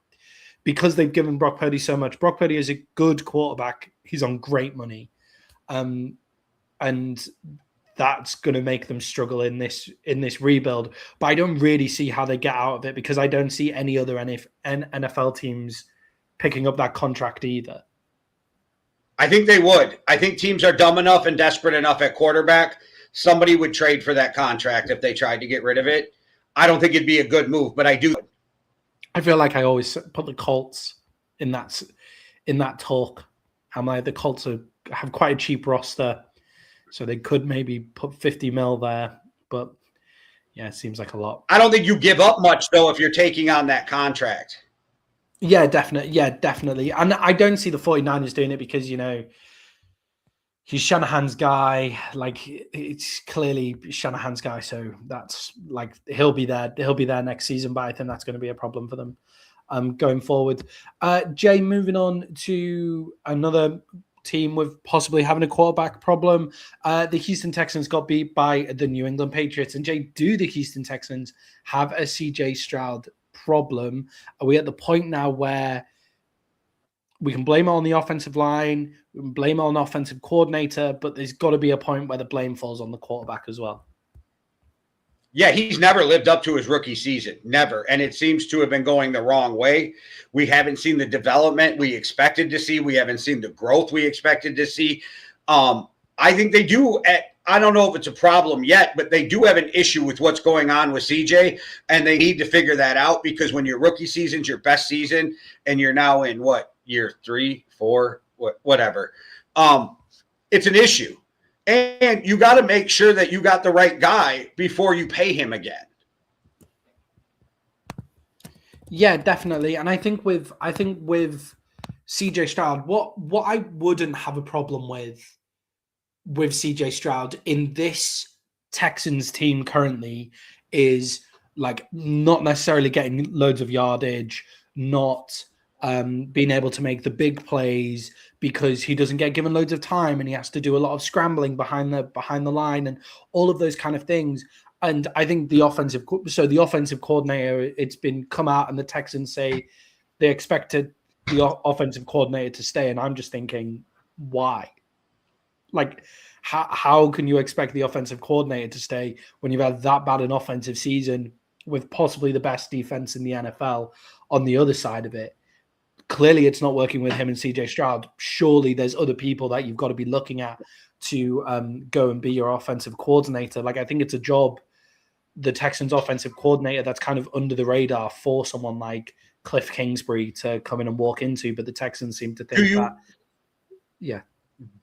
S1: because they've given Brock Purdy so much. Brock Purdy is a good quarterback. He's on great money. And that's going to make them struggle in this rebuild. But I don't really see how they get out of it, because I don't see any other NFL teams picking up that contract either.
S2: I think they would. I think teams are dumb enough and desperate enough at quarterback. Somebody would trade for that contract if they tried to get rid of it. I don't think it'd be a good move, but I do.
S1: I feel like I always put the Colts in that talk. I'm like, the Colts have quite a cheap roster, so they could maybe put 50 mil there. But yeah, it seems like a lot.
S2: I don't think you give up much, though, if you're taking on that contract.
S1: Yeah, definitely. Yeah, definitely. And I don't see the 49ers doing it because, he's Shanahan's guy. Like, it's clearly Shanahan's guy. So that's like, he'll be there. He'll be there next season, but I think that's going to be a problem for them going forward. Jay, moving on to another team with possibly having a quarterback problem. The Houston Texans got beat by the New England Patriots. And Jay, do the Houston Texans have a CJ Stroud problem? Are we at the point now where we can blame it on the offensive line, we can blame it on the offensive coordinator, but there's got to be a point where the blame falls on the quarterback as well?
S2: Yeah, he's never lived up to his rookie season. Never. And it seems to have been going the wrong way. We haven't seen the development we expected to see. We haven't seen the growth we expected to see. I think they do. I don't know if it's a problem yet, but they do have an issue with what's going on with CJ, and they need to figure that out, because when your rookie season's your best season and you're now in year 3, 4, whatever, it's an issue. And you got to make sure that you got the right guy before you pay him again.
S1: Yeah, definitely. And I think with CJ Stroud, what I wouldn't have a problem with CJ Stroud in this Texans team currently is like not necessarily getting loads of yardage, not being able to make the big plays, because he doesn't get given loads of time and he has to do a lot of scrambling behind the line and all of those kind of things. And I think the offensive coordinator, it's been come out and the Texans say they expected the offensive coordinator to stay. And I'm just thinking, why? Like, how can you expect the offensive coordinator to stay when you've had that bad an offensive season with possibly the best defense in the NFL on the other side of it? Clearly, it's not working with him and CJ Stroud. Surely there's other people that you've got to be looking at to go and be your offensive coordinator. Like, I think it's a job, the Texans offensive coordinator, that's kind of under the radar for someone like Cliff Kingsbury to come in and walk into. But the Texans seem to think that, yeah.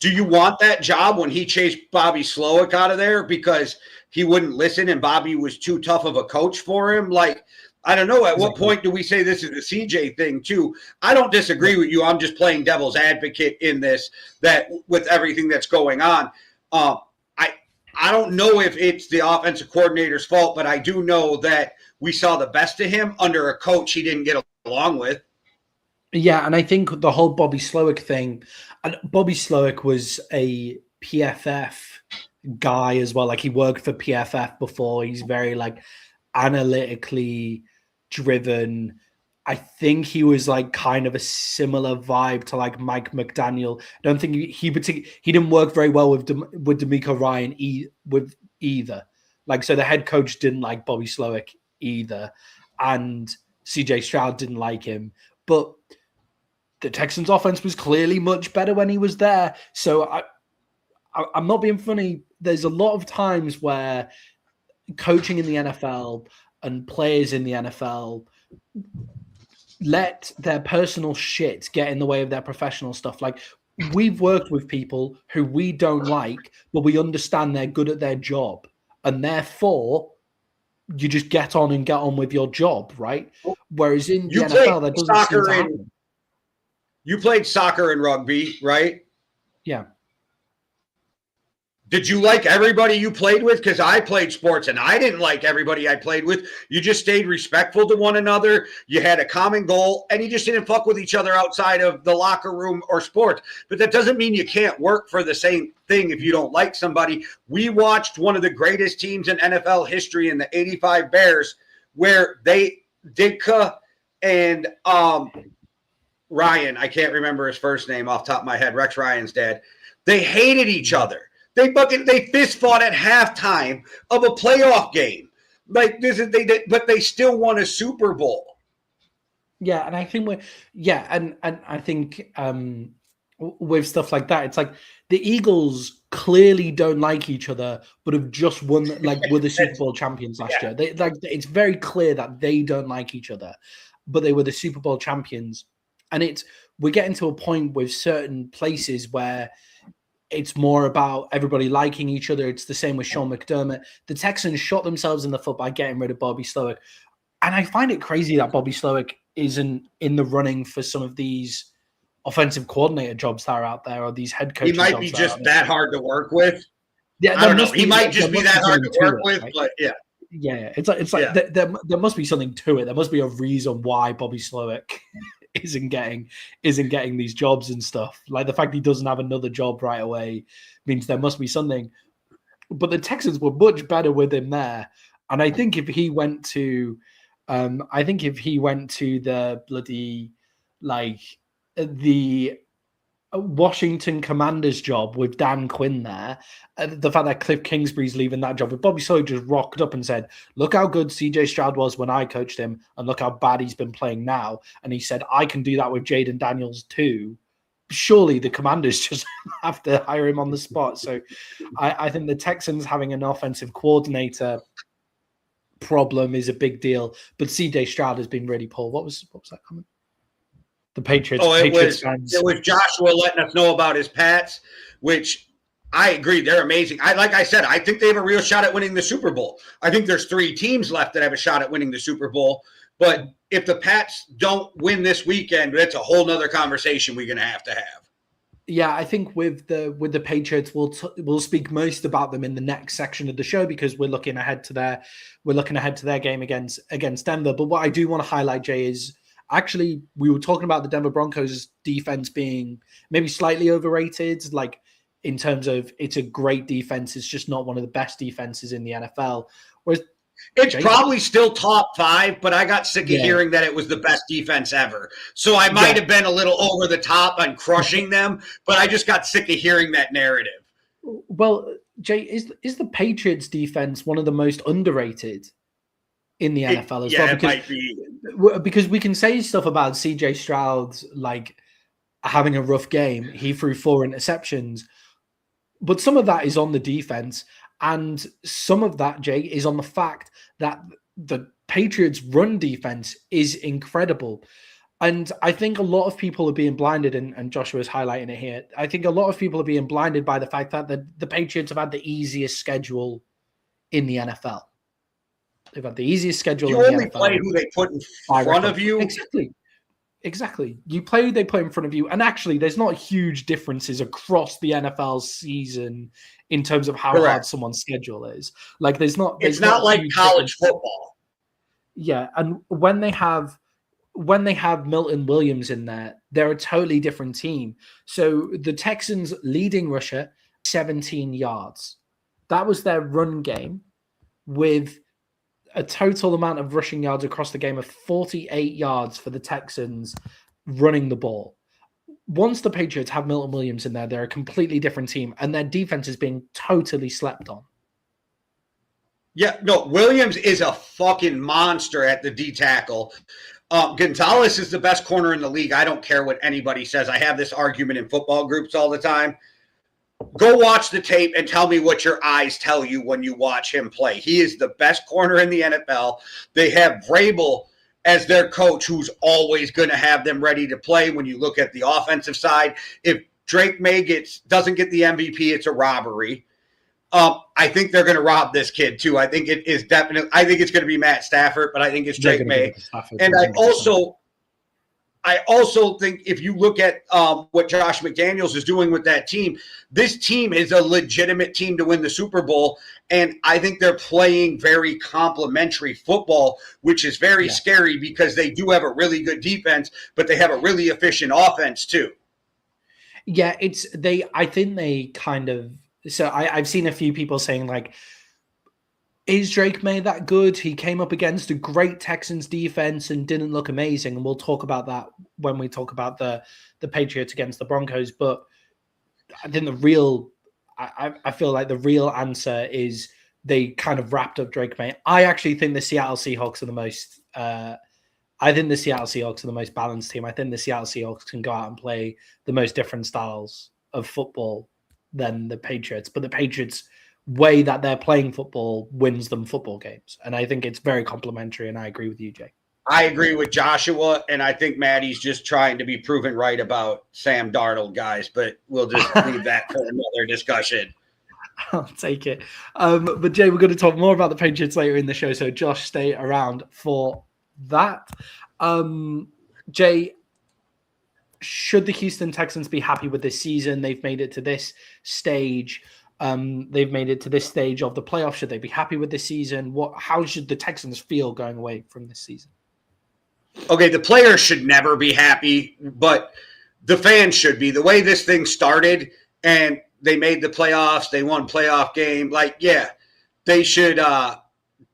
S2: Do you want that job when he chased Bobby Slowick out of there because he wouldn't listen and Bobby was too tough of a coach for him? Like, I don't know. At what point do we say this is the CJ thing too? I don't disagree with you. I'm just playing devil's advocate in this, that with everything that's going on. I don't know if it's the offensive coordinator's fault, but I do know that we saw the best of him under a coach he didn't get along with.
S1: Yeah, and I think the whole Bobby Slowick thing, and Bobby Slowick was a PFF guy as well. Like, he worked for PFF before. He's very like analytically driven. I think he was like kind of a similar vibe to like Mike Macdonald. I don't think he didn't work very well with D'Amico Ryan either. Like, so the head coach didn't like Bobby Slowick either, and CJ Stroud didn't like him. But the Texans' offense was clearly much better when he was there. So I'm not being funny. There's a lot of times where coaching in the NFL and players in the NFL let their personal shit get in the way of their professional stuff. Like, we've worked with people who we don't like, but we understand they're good at their job. And therefore, you just get on with your job, right? Whereas in the NFL, that doesn't seem to happen. You
S2: played soccer and rugby, right?
S1: Yeah.
S2: Did you like everybody you played with? Because I played sports and I didn't like everybody I played with. You just stayed respectful to one another. You had a common goal and you just didn't fuck with each other outside of the locker room or sports. But that doesn't mean you can't work for the same thing if you don't like somebody. We watched one of the greatest teams in NFL history in the 85 Bears where Ditka and Ryan, I can't remember his first name off the top of my head, Rex Ryan's dad, they hated each other. They fist fought at halftime of a playoff game. Like this is but they still won a Super Bowl.
S1: Yeah, and I think and I think with stuff like that, it's like the Eagles clearly don't like each other, but have just won, like, were the Super Bowl champions last year. They it's very clear that they don't like each other, but they were the Super Bowl champions. And we're getting to a point with certain places where it's more about everybody liking each other. It's the same with Sean McDermott. The Texans shot themselves in the foot by getting rid of Bobby Slowick. And I find it crazy that Bobby Slowick isn't in the running for some of these offensive coordinator jobs that are out there, or these head coaching jobs.
S2: He might be just that hard to work with.
S1: Yeah,
S2: I don't know. He might just be that hard to work with, but yeah.
S1: Yeah, it's like there must be something to it. There must be a reason why Bobby Slowick isn't getting these jobs and stuff. Like the fact he doesn't have another job right away means there must be something. But the Texans were much better with him there. And I think if he went to the bloody, like, the Washington Commanders job with Dan Quinn there, the fact that Cliff Kingsbury's leaving that job, with Bobby Slowick just rocked up and said, look how good CJ Stroud was when I coached him, and look how bad he's been playing now. And he said, I can do that with Jaden Daniels too. Surely the Commanders just have to hire him on the spot. So I think the Texans having an offensive coordinator problem is a big deal. But CJ Stroud has been really poor. What was that comment? The Patriots.
S2: It was Joshua letting us know about his Pats, which I agree. They're amazing. Like I said, I think they have a real shot at winning the Super Bowl. I think there's 3 teams left that have a shot at winning the Super Bowl. But if the Pats don't win this weekend, that's a whole nother conversation we're going to have.
S1: Yeah, I think with the Patriots, we'll speak most about them in the next section of the show, because we're looking ahead to their game against Denver. But what I do want to highlight, Jay, is actually we were talking about the Denver Broncos defense being maybe slightly overrated, like in terms of it's a great defense. It's just not one of the best defenses in the NFL. Whereas
S2: it's probably still top 5, but I got sick of hearing that it was the best defense ever. So I might have been a little over the top on crushing them, but I just got sick of hearing that narrative.
S1: Well, Jay, is the Patriots defense one of the most underrated in the NFL as well?
S2: It might be.
S1: Because we can say stuff about CJ Stroud, like having a rough game. He threw 4 interceptions, but some of that is on the defense. And some of that, Jay, is on the fact that the Patriots' run defense is incredible. And I think a lot of people are being blinded, and Joshua's highlighting it here. I think a lot of people are being blinded by the fact that the Patriots have had the easiest schedule in the NFL. They've had the easiest schedule in the NFL.
S2: You only play who they put in front of you.
S1: Exactly. You play who they put in front of you. And actually, there's not huge differences across the NFL season in terms of how hard someone's schedule is. Like, it's not
S2: like college football.
S1: Yeah, and when they have Milton Williams in there, they're a totally different team. So the Texans' leading rusher, 17 yards. That was their run game, with a total amount of rushing yards across the game of 48 yards for the Texans running the ball. Once the Patriots have Milton Williams in there, they're a completely different team, and their defense is being totally slept on.
S2: Yeah, no, Williams is a fucking monster at the D tackle. Gonzalez is the best corner in the league. I don't care what anybody says. I have this argument in football groups all the time. Go watch the tape and tell me what your eyes tell you when you watch him play. He is the best corner in the NFL. They have Vrabel as their coach, who's always going to have them ready to play. When you look at the offensive side, if Drake May doesn't get the MVP, it's a robbery. I think they're going to rob this kid too. I think it is definitely. I think it's going to be Matt Stafford, but I think it's Drake May. And I also think if you look at what Josh McDaniels is doing with that team, this team is a legitimate team to win the Super Bowl. And I think they're playing very complementary football, which is very scary because they do have a really good defense, but they have a really efficient offense too.
S1: Yeah, I think they kind of, so I've seen a few people saying like, is Drake May that good? He came up against a great Texans defense and didn't look amazing. And we'll talk about that when we talk about the Patriots against the Broncos. But I think I feel like the real answer is they kind of wrapped up Drake May. I actually think the Seattle Seahawks are the most, I think the Seattle Seahawks are the most balanced team. I think the Seattle Seahawks can go out and play the most different styles of football than the Patriots. But the Patriots' way that they're playing football wins them football games. And I think it's very complimentary, and I agree with you, Jay.
S2: I agree with Joshua, and I think Maddie's just trying to be proven right about Sam Darnold, guys, but we'll just leave that for another discussion.
S1: I'll take it. But Jay, we're going to talk more about the Patriots later in the show, so Josh, stay around for that. Jay, should the Houston Texans be happy with this season? They've made it to this stage. They've made it to this stage of the playoffs. Should they be happy with this season? How should the Texans feel going away from this season?
S2: Okay, the players should never be happy, but the fans should be. The way this thing started and they made the playoffs, they won playoff game. Like, yeah, they should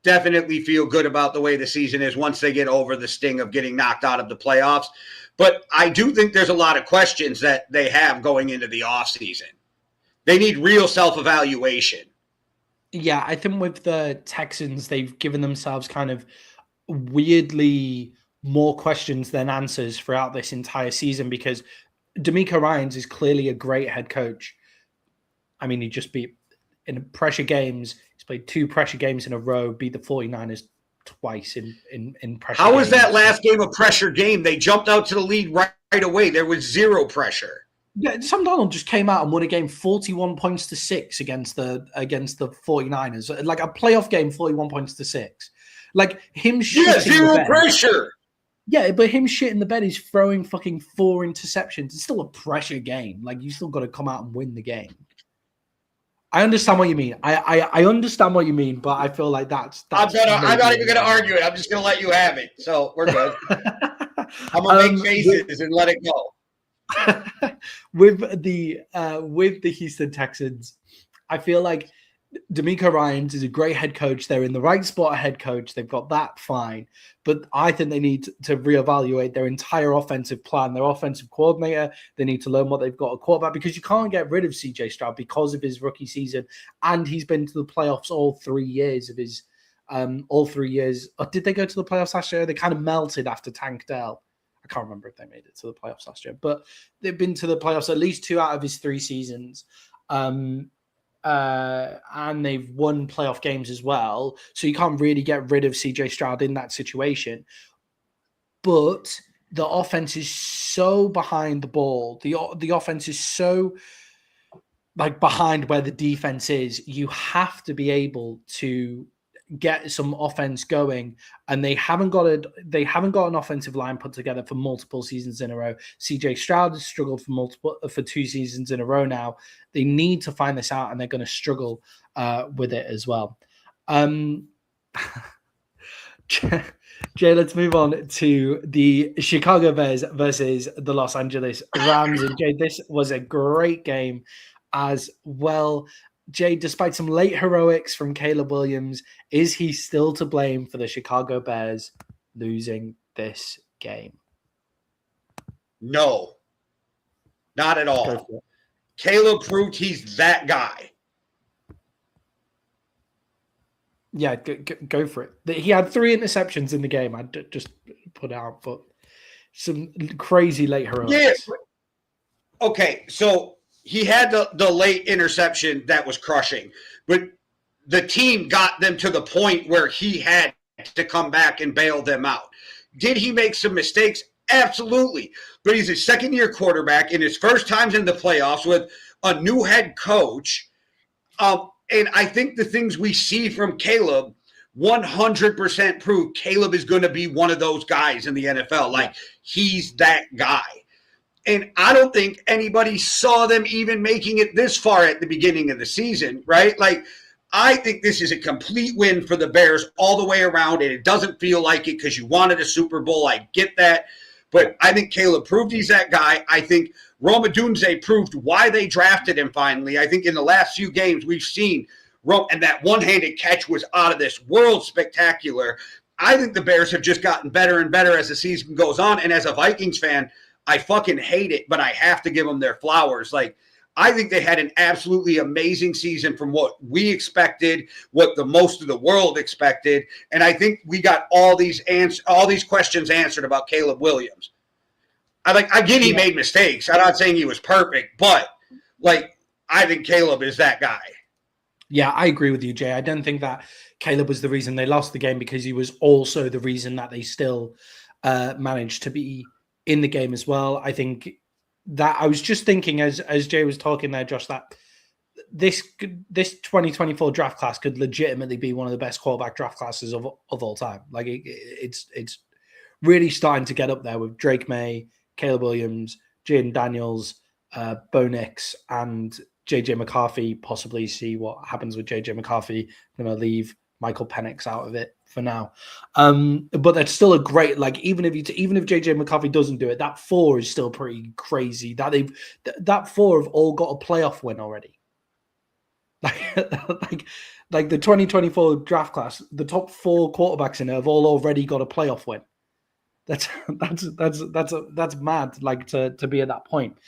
S2: definitely feel good about the way the season is once they get over the sting of getting knocked out of the playoffs. But I do think there's a lot of questions that they have going into the offseason. They need real self-evaluation.
S1: Yeah, I think with the Texans, they've given themselves kind of weirdly more questions than answers throughout this entire season because DeMeco Ryans is clearly a great head coach. I mean, he just beat in pressure games. He's played 2 pressure games in a row, beat the 49ers twice in pressure
S2: How
S1: games.
S2: was that last game a pressure game? They jumped out to the lead right away. There was 0 pressure.
S1: Yeah, Sam Darnold just came out and won a game 41-6 against the 49ers. Like a playoff game, 41-6. Like him shitting
S2: Yeah, 0
S1: the bed.
S2: pressure.
S1: Yeah, but him shitting the bed is throwing fucking 4 interceptions. It's still a pressure game. Like you still got to come out and win the game. I understand what you mean. I understand what you mean, but I feel like that's
S2: I'm not even going to argue it. I'm just going to let you have it. So we're good. I'm going to make faces and let it go.
S1: With the Houston Texans, I feel like DeMeco Ryans is a great head coach. They're in the right spot at head coach. They've got that fine. But I think they need to reevaluate their entire offensive plan, their offensive coordinator. They need to learn what they've got at quarterback because you can't get rid of CJ Stroud because of his rookie season. And he's been to the playoffs all 3 years of his all 3 years. Or did they go to the playoffs last year? They kind of melted after Tank Dell. I can't remember if they made it to the playoffs last year, but they've been to the playoffs at least 2 out of his 3 seasons. And they've won playoff games as well. So you can't really get rid of CJ Stroud in that situation. But the offense is so behind the ball. The offense is so like behind where the defense is. You have to be able to get some offense going, and they haven't got an offensive line put together for multiple seasons in a row. CJ Stroud has struggled for 2 seasons in a row now. They need to find this out, and they're going to struggle with it as well. Jay, let's move on to the Chicago Bears versus the Los Angeles Rams. And Jay, this was a great game as well. Jay, despite some late heroics from Caleb Williams, is he still to blame for the Chicago Bears losing this game?
S2: No, not at all. Caleb proved he's that guy.
S1: Yeah, go for it. He had 3 interceptions in the game. I just put out, but some crazy late heroics.
S2: Yeah. Okay, so he had the late interception that was crushing, but the team got them to the point where he had to come back and bail them out. Did he make some mistakes? Absolutely. But he's a second-year quarterback in his first times in the playoffs with a new head coach. And I think the things we see from Caleb 100% prove Caleb is going to be one of those guys in the NFL. Like, he's that guy. And I don't think anybody saw them even making it this far at the beginning of the season, right? Like, I think this is a complete win for the Bears all the way around, and it doesn't feel like it because you wanted a Super Bowl. I get that. But I think Caleb proved he's that guy. I think Rome Odunze proved why they drafted him finally. I think in the last few games we've seen Rome, and that one-handed catch was out of this world spectacular. I think the Bears have just gotten better and better as the season goes on. And as a Vikings fan, I fucking hate it, but I have to give them their flowers. Like, I think they had an absolutely amazing season from what we expected, what the most of the world expected, and I think we got all these questions answered about Caleb Williams. I get he made mistakes. I'm not saying he was perfect, but like, I think Caleb is that guy.
S1: Yeah, I agree with you, Jay. I don't think that Caleb was the reason they lost the game, because he was also the reason that they still managed to be in the game as well. I think that I was just thinking as Jay was talking there, Josh, that this 2024 draft class could legitimately be one of the best quarterback draft classes of all time. Like, it's really starting to get up there with Drake May, Caleb Williams, Jaden Daniels, Bo Nix, and JJ McCarthy. Possibly see what happens with JJ McCarthy. I'm going to leave Michael Penix out of it for now. But that's still a great, like, even if JJ McCarthy doesn't do it, that 4 is still pretty crazy. That 4 have all got a playoff win already. Like the 2024 draft class, the top 4 quarterbacks in it have all already got a playoff win. That's mad, like, to be at that point.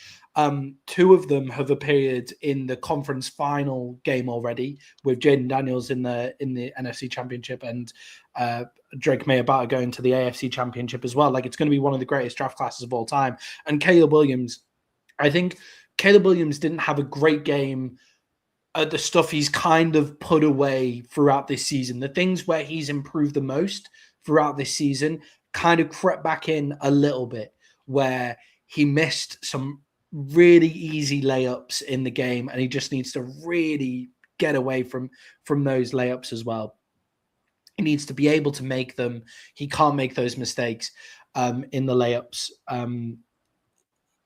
S1: 2 of them have appeared in the conference final game already, with Jaden Daniels in the NFC Championship and Drake May about to go into the AFC Championship as well. Like, it's going to be one of the greatest draft classes of all time. And Caleb Williams, I think Caleb Williams didn't have a great game at the stuff he's kind of put away throughout this season. The things where he's improved the most throughout this season kind of crept back in a little bit, where he missed some really easy layups in the game, and he just needs to really get away from those layups as well. He needs to be able to make them. He can't make those mistakes in the layups.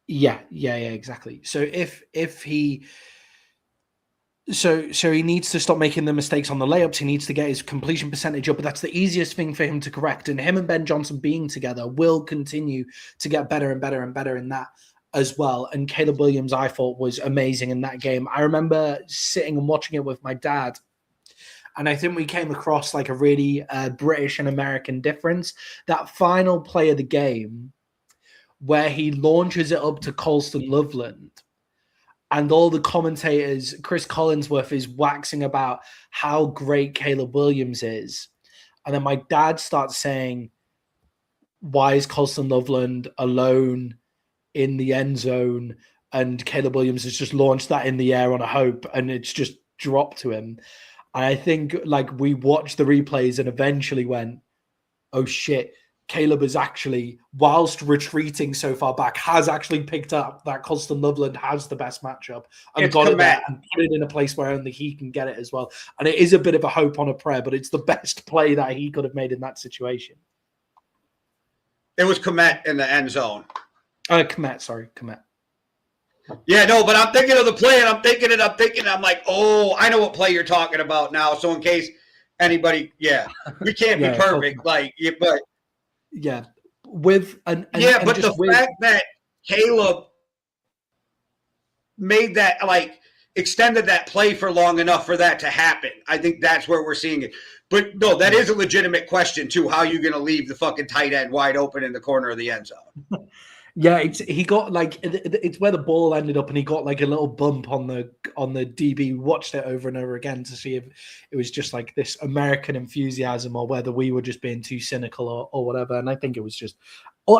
S1: Yeah, exactly. So So he needs to stop making the mistakes on the layups. He needs to get his completion percentage up, but that's the easiest thing for him to correct. And him and Ben Johnson being together will continue to get better and better and better in that as well. And Caleb Williams, I thought, was amazing in that game. I remember sitting and watching it with my dad, and I think we came across like a really British and American difference. That final play of the game where he launches it up to Colston Loveland, and all the commentators, Chris Collinsworth is waxing about how great Caleb Williams is. And then my dad starts saying, why is Colston Loveland alone in the end zone? And Caleb Williams has just launched that in the air on a hope, and it's just dropped to him. And I think, like, we watched the replays and eventually went, oh shit, Caleb is actually, whilst retreating so far back, has actually picked up that Colston Loveland has the best matchup and got it there and put it in a place where only he can get it as well. And it is a bit of a hope on a prayer, but it's the best play that he could have made in that situation.
S2: It was Komet in the end zone.
S1: Komet.
S2: Yeah, no, but I'm thinking of the play, and I'm like, oh, I know what play you're talking about now. So in case anybody, we can't be perfect, but
S1: yeah, with but
S2: the fact that Caleb made that, like, extended that play for long enough for that to happen, I think that's where we're seeing it. But no, that is a legitimate question too. How are you going to leave the fucking tight end wide open in the corner of the end zone?
S1: Yeah, he got, like, it's where the ball ended up, and he got like a little bump on the DB. Watched it over and over again to see if it was just like this American enthusiasm or whether we were just being too cynical or whatever. And I think it was just,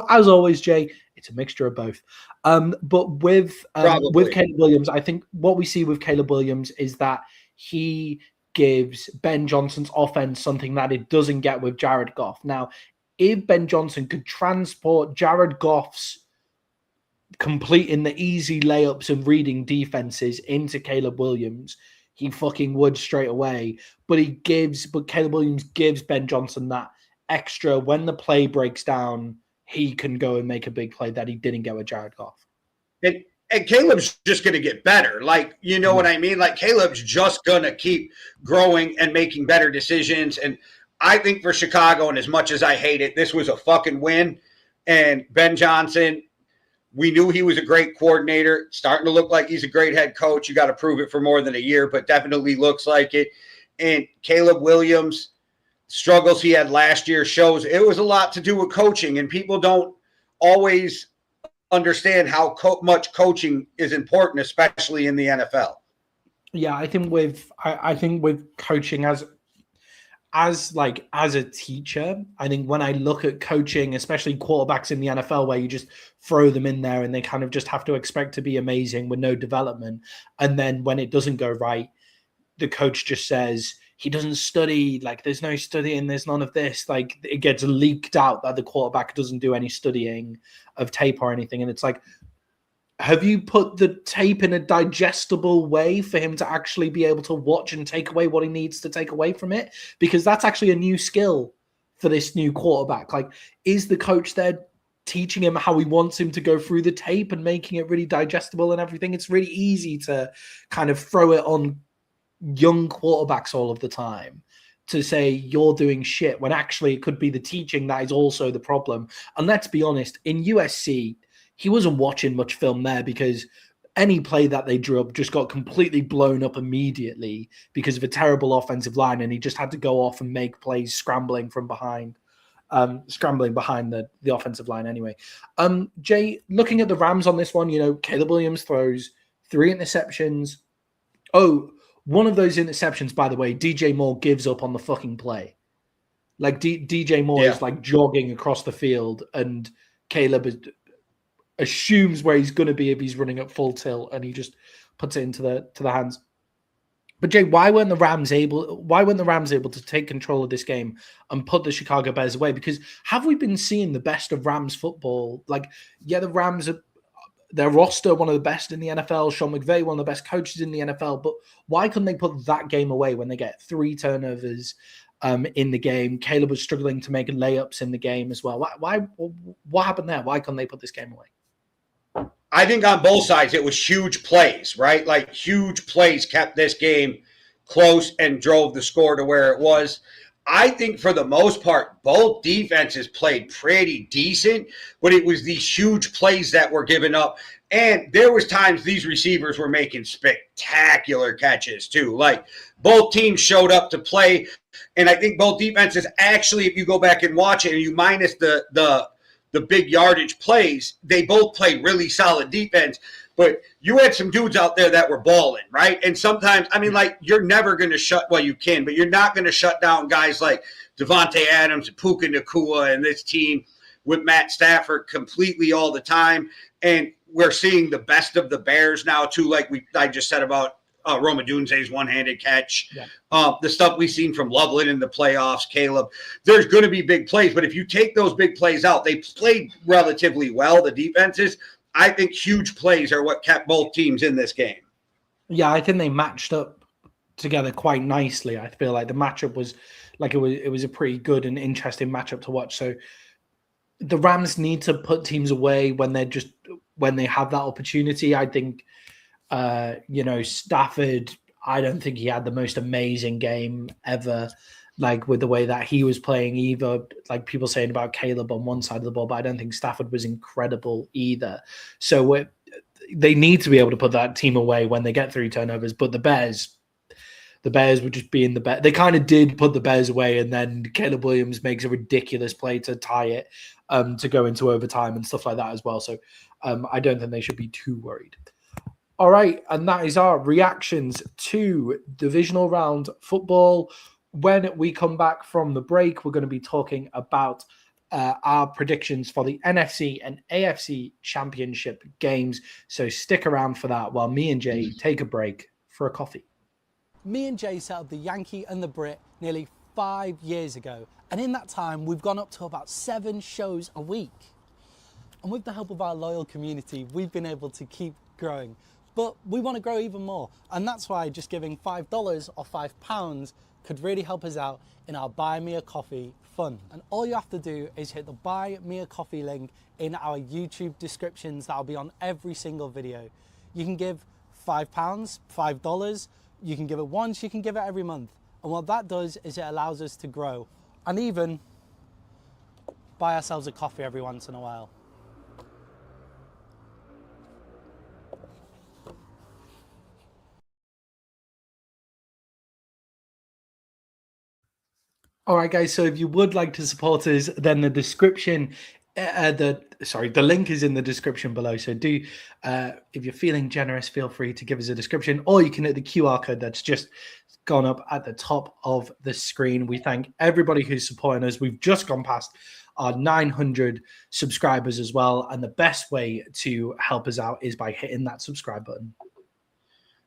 S1: as always, Jay, it's a mixture of both. But with Caleb Williams, I think what we see with Caleb Williams is that he gives Ben Johnson's offense something that it doesn't get with Jared Goff. Now, if Ben Johnson could transport Jared Goff's completing the easy layups and reading defenses into Caleb Williams, he fucking would straight away. But Caleb Williams gives Ben Johnson that extra when the play breaks down, he can go and make a big play that he didn't get with Jared Goff.
S2: And Caleb's just going to get better. Like, you know what I mean? Like, Caleb's just going to keep growing and making better decisions. And I think for Chicago, and as much as I hate it, this was a fucking win. And Ben Johnson, we knew he was a great coordinator, starting to look like he's a great head coach. You got to prove it for more than a year, but definitely looks like it. And Caleb Williams, struggles he had last year shows it was a lot to do with coaching, and people don't always understand how much coaching is important, especially in the NFL.
S1: Yeah, I think with coaching as a teacher, I think when I look at coaching, especially quarterbacks in the NFL, where you just throw them in there and they kind of just have to expect to be amazing with no development, and then when it doesn't go right, the coach just says he doesn't study, like there's no studying, there's none of this. Like it gets leaked out that the quarterback doesn't do any studying of tape or anything. And it's like, have you put the tape in a digestible way for him to actually be able to watch and take away what he needs to take away from it? Because that's actually a new skill for this new quarterback. Like, is the coach there teaching him how he wants him to go through the tape and making it really digestible and everything? It's really easy to kind of throw it on young quarterbacks all of the time to say you're doing shit when actually it could be the teaching that is also the problem. And let's be honest, in USC, he wasn't watching much film there because any play that they drew up just got completely blown up immediately because of a terrible offensive line, and he just had to go off and make plays scrambling behind the offensive line anyway. Jay, looking at the Rams on this one, Caleb Williams throws 3 interceptions. Oh, one of those interceptions, by the way, DJ Moore gives up on the fucking play. Like DJ Moore is like jogging across the field, and Caleb assumes where he's going to be if he's running at full tilt, and he just puts it into the hands. But Jay, why weren't the Rams able to take control of this game and put the Chicago Bears away? Because have we been seeing the best of Rams football? Like, yeah, the Rams are. Their roster, one of the best in the NFL. Sean McDermott, one of the best coaches in the NFL. But why couldn't they put that game away when they get 3 turnovers in the game? Caleb was struggling to make layups in the game as well. What happened there? Why couldn't they put this game away?
S2: I think on both sides, it was huge plays, right? Like huge plays kept this game close and drove the score to where it was. I think for the most part, both defenses played pretty decent, but it was these huge plays that were given up. And there was times these receivers were making spectacular catches too. Like both teams showed up to play. And I think both defenses actually, if you go back and watch it and you minus the big yardage plays, they both played really solid defense. But you had some dudes out there that were balling, right? And sometimes, I mean, like, you're never going to you can, but you're not going to shut down guys like Devontae Adams and Puka Nacua and this team with Matt Stafford completely all the time. And we're seeing the best of the Bears now, too, like I just said about Rome Odunze's one-handed catch. Yeah. The stuff we've seen from Loveland in the playoffs, Caleb. There's going to be big plays, but if you take those big plays out, they played relatively well, the defenses. I think huge plays are what kept both teams in this game.
S1: Yeah, I think they matched up together quite nicely. I feel like the matchup was like it was a pretty good and interesting matchup to watch. So the Rams need to put teams away when they have that opportunity. I think Stafford, I don't think he had the most amazing game ever. Like with the way that he was playing, either like people saying about Caleb on one side of the ball, but I don't think Stafford was incredible either. So they need to be able to put that team away when they get 3 turnovers. But the Bears were just being the Bears. They kind of did put the Bears away, and then Caleb Williams makes a ridiculous play to tie it to go into overtime and stuff like that as well. So I don't think they should be too worried. All right, and that is our reactions to divisional round football. When we come back from the break, we're going to be talking about our predictions for the NFC and AFC Championship games. So stick around for that while me and Jay take a break for a coffee.
S3: Me and Jay set up the Yankee and the Brit nearly 5 years ago. And in that time, we've gone up to about 7 shows a week. And with the help of our loyal community, we've been able to keep growing. But we want to grow even more. And that's why just giving $5 or £5 could really help us out in our Buy Me a Coffee fund. And all you have to do is hit the Buy Me a Coffee link in our YouTube descriptions. That'll be on every single video. You can give £5, $5. You can give it once, you can give it every month. And what that does is it allows us to grow and even buy ourselves a coffee every once in a while.
S1: All right, guys. So if you would like to support us, then the description, the link is in the description below. So do, if you're feeling generous, feel free to give us a description, or you can hit the QR code that's just gone up at the top of the screen. We thank everybody who's supporting us. We've just gone past our 900 subscribers as well, and the best way to help us out is by hitting that subscribe button.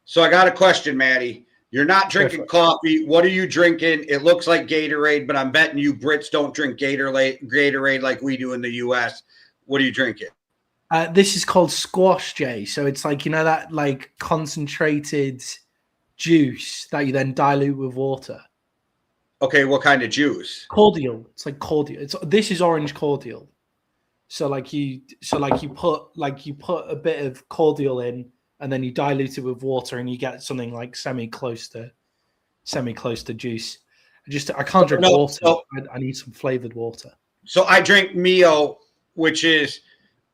S2: So I got a question, Maddie. You're not drinking coffee. What are you drinking? It looks like Gatorade, but I'm betting you Brits don't drink Gatorade like we do in the U.S. What are you drinking?
S1: This is called squash, Jay. So it's like, you know, that like concentrated juice that you then dilute with water.
S2: Okay, what kind of juice?
S1: Cordial. It's like cordial. This is orange cordial. So you put a bit of cordial in, and then you dilute it with water, and you get something like semi close to juice. I can't drink water. So, I need some flavored water. So
S2: I drink Mio, which is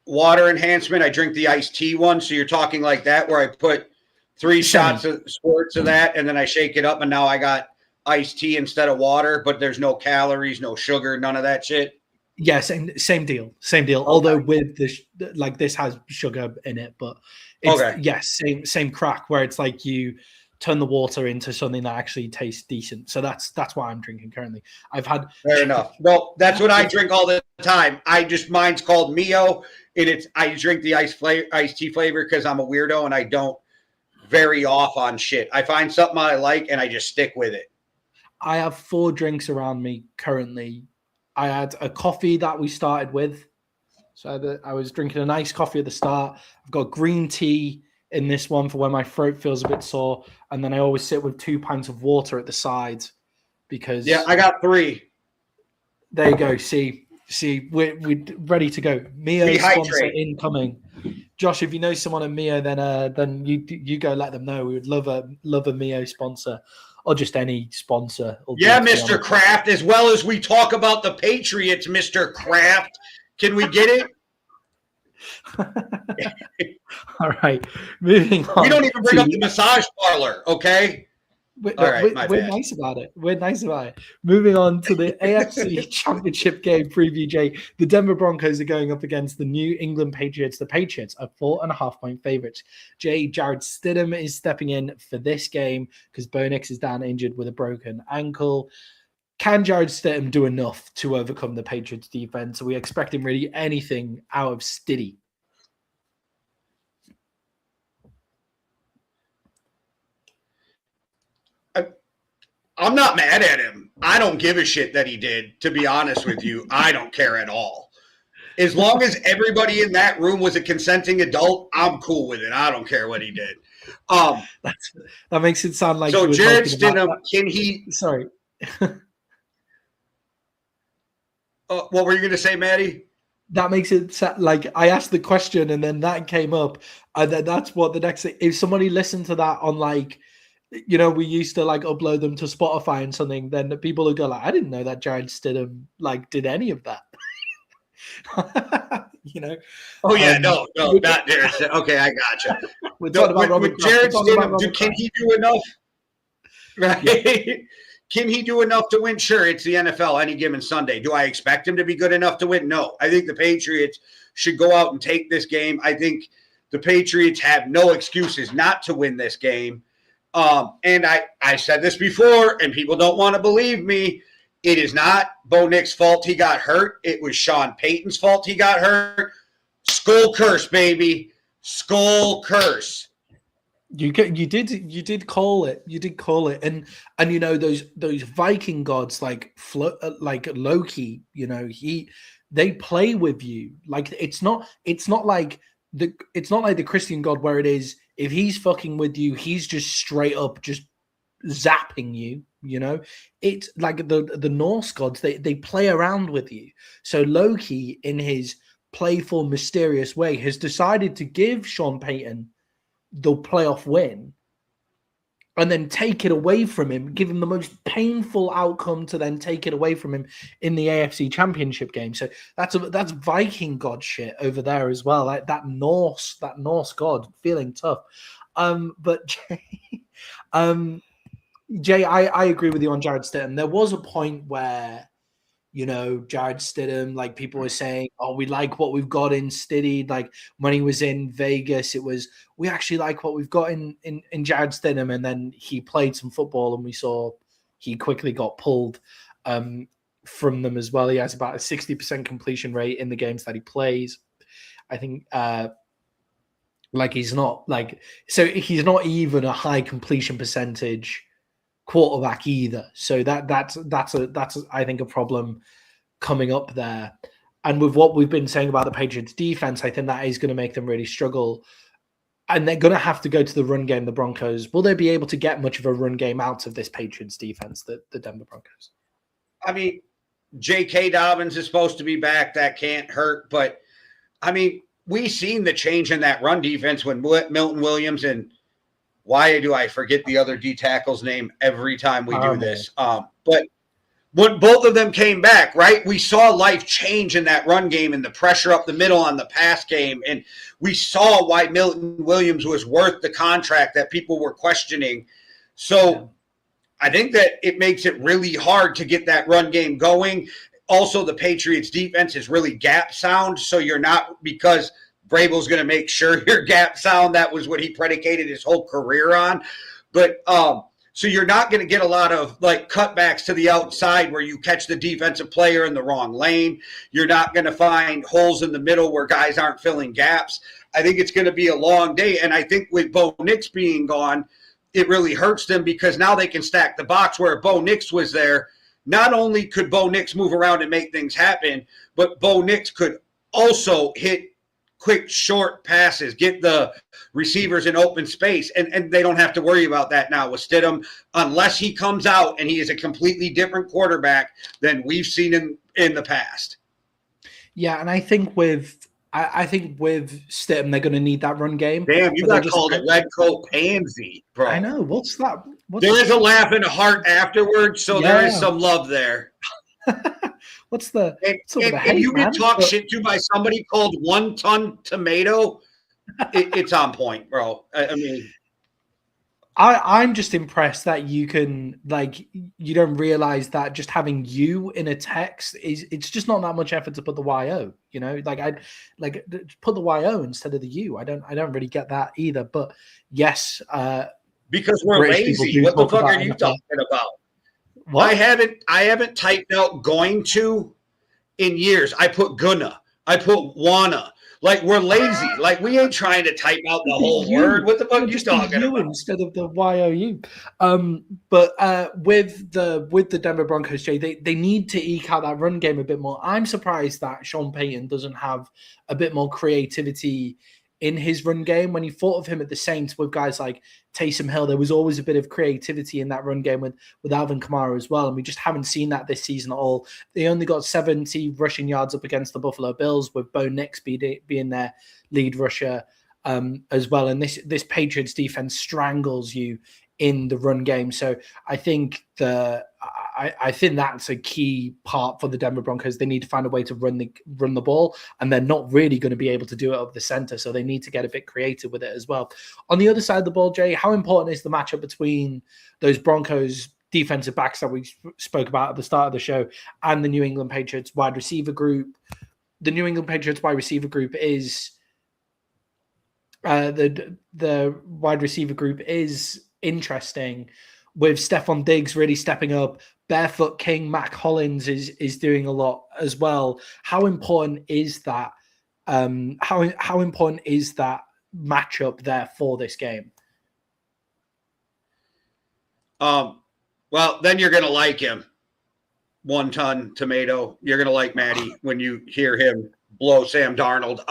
S2: water enhancement. I drink the iced tea one. So you're talking like that, where I put 3 squirts of that, and then I shake it up, and now I got iced tea instead of water. But there's no calories, no sugar, none of that shit.
S1: Yeah, same deal. Okay. Although with this, like this has sugar in it, but it's, okay. Yes, same crack, where it's like you turn the water into something that actually tastes decent. So that's what I'm drinking currently.
S2: Fair enough. Well, that's what I drink all the time. Mine's called Mio, and I drink the iced tea flavor because I'm a weirdo and I don't vary off on shit. I find something I like and I just stick with it.
S1: I have 4 drinks around me currently. I had a coffee that we started with. So I was drinking a nice coffee at the start. I've got green tea in this one for when my throat feels a bit sore. And then I always sit with 2 pints of water at the side because...
S2: Yeah, I got 3.
S1: There you go. See, we're ready to go. Mio sponsor incoming. Josh, if you know someone at Mio, then you go let them know. We would love a Mio sponsor. Or just any sponsor.
S2: Yeah, Mr. Kraft, as well as we talk about the Patriots, Mr. Kraft. Can we get it?
S1: All right. Moving on.
S2: We don't even bring up the massage parlor, okay?
S1: We're nice about it. We're nice about it. Moving on to the AFC Championship game preview, Jay. The Denver Broncos are going up against the New England Patriots. The Patriots are 4.5-point favorites. Jay, Jared Stidham is stepping in for this game because Bo Nix is down injured with a broken ankle. Can Jared Stidham do enough to overcome the Patriots defense? Are we expecting really anything out of Stiddy?
S2: I'm not mad at him. I don't give a shit that he did, to be honest with you. I don't care at all. As long as everybody in that room was a consenting adult, I'm cool with it. I don't care what he did.
S1: That makes it sound like...
S2: So Jared Stidham, can he...
S1: Sorry.
S2: What were you going to say, Maddie?
S1: That makes it sound like I asked the question and then that came up. And then that's what the next thing... If somebody listened to that on like... You know, we used to like upload them to Spotify and something. Then the people would go like, "I didn't know that Jared Stidham like did any of that." You know?
S2: Oh yeah, no, not Jared Stidham. Okay, I gotcha. With Jared Stidham, can he do enough? Right? Yeah. Can he do enough to win? Sure, it's the NFL any given Sunday. Do I expect him to be good enough to win? No. I think the Patriots should go out and take this game. I think the Patriots have no excuses not to win this game. And I said this before, and people don't want to believe me. It is not Bo Nix' fault he got hurt. It was Sean Payton's fault he got hurt. Skull curse, baby. Skull curse.
S1: You did call it. You did call it. And you know those Viking gods like Loki. You know they play with you. Like it's not like the Christian God where it is. if he's fucking with you, he's just straight up just zapping you. You know, it's like the Norse gods, they play around with you. So Loki, in his playful, mysterious way, has decided to give Sean Payton the playoff win and then take it away from him, give him the most painful outcome to then take it away from him in the AFC Championship game. So that's Viking god shit over there as well. Like that Norse god feeling tough. But Jay, I agree with you on Jared Stidham. There was a point where, you know, Jared Stidham, like people were saying, oh, we like what we've got in Stiddy. Like when he was in Vegas, it was, we actually like what we've got in Jared Stidham. And then he played some football and we saw he quickly got pulled from them as well. He has about a 60% completion rate in the games that he plays. I think he's not even a high completion percentage quarterback either. So that's I think a problem coming up there. And with what we've been saying about the Patriots defense, I think that is going to make them really struggle. And they're going to have to go to the run game, the Broncos. Will they be able to get much of a run game out of this Patriots defense, the Denver Broncos?
S2: I mean, J.K. Dobbins is supposed to be back. That can't hurt. But, I mean, we've seen the change in that run defense when Milton Williams and why do I forget the other D tackle's name every time we do this? But when both of them came back, right, we saw life change in that run game and the pressure up the middle on the pass game. And we saw why Milton Williams was worth the contract that people were questioning. So I think that it makes it really hard to get that run game going. Also, the Patriots defense is really gap sound. So you're not, because Vrabel's going to make sure your gap sound. That was what he predicated his whole career on. But so you're not going to get a lot of like cutbacks to the outside where you catch the defensive player in the wrong lane. You're not going to find holes in the middle where guys aren't filling gaps. I think it's going to be a long day. And I think with Bo Nix being gone, it really hurts them because now they can stack the box where Bo Nix was there. Not only could Bo Nix move around and make things happen, but Bo Nix could also hit quick, short passes, get the receivers in open space, and they don't have to worry about that now with Stidham unless he comes out and he is a completely different quarterback than we've seen in the past.
S1: Yeah, and I think with Stidham, they're going to need that run game.
S2: Damn, you got called a red coat pansy, bro.
S1: I know. What's that?
S2: There is a laugh and a heart afterwards, so there is some love there.
S1: What's the
S2: and you get talked shit to by somebody called 1 ton tomato, it's on point, bro. I mean,
S1: I'm just impressed that you can, like, you don't realize that just having you in a text it's just not that much effort to put the YO, you know, like I'd like put the YO instead of the U. I don't really get that either, but yes,
S2: because we're
S1: British
S2: lazy. What the fuck are you talking about? What? I haven't typed out going to in years. I put gonna. I put wanna. Like we're lazy. Like we ain't trying to type out the whole word. What the fuck are you talking about?
S1: Instead of the YOU. But with the Denver Broncos, Jay, they need to eke out that run game a bit more. I'm surprised that Sean Payton doesn't have a bit more creativity in his run game. When you thought of him at the Saints with guys like Taysom Hill, there was always a bit of creativity in that run game with Alvin Kamara as well. And we just haven't seen that this season at all. They only got 70 rushing yards up against the Buffalo Bills with Bo Nix being their lead rusher as well. And this Patriots defense strangles you in the run game. So I think I think that's a key part for the Denver Broncos. They need to find a way to run the ball, and they're not really going to be able to do it up the center. So they need to get a bit creative with it as well. On the other side of the ball, Jay, how important is the matchup between those Broncos defensive backs that we spoke about at the start of the show and the New England Patriots wide receiver group? The New England Patriots wide receiver group is the wide receiver group is interesting, with Stephon Diggs really stepping up. Barefoot King Mac Hollins is doing a lot as well. How important is that? How important is that matchup there for this game?
S2: Well, then you're gonna like him. 1 ton tomato. You're gonna like Matty when you hear him blow Sam Darnold.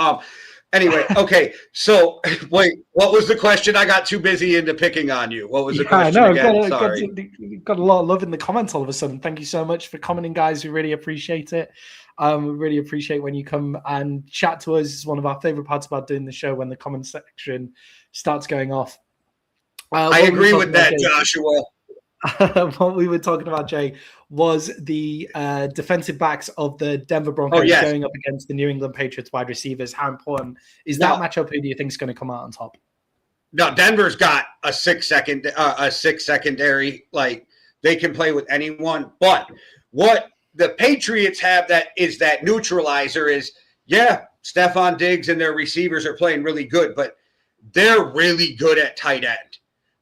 S2: Anyway, okay. So, wait, what was the question? I got too busy into picking on you. What was the question again? Sorry.
S1: Got a lot of love in the comments all of a sudden. Thank you so much for commenting, guys. We really appreciate it. We really appreciate when you come and chat to us. It's one of our favorite parts about doing the show when the comment section starts going off.
S2: I agree with that, Joshua.
S1: What we were talking about, Jay, was the defensive backs of the Denver Broncos going up against the New England Patriots wide receivers. How important is that matchup? Who do you think is going to come out on top?
S2: No, Denver's got a six secondary. Like, they can play with anyone. But what the Patriots have that is that neutralizer is, Stephon Diggs and their receivers are playing really good, but they're really good at tight end.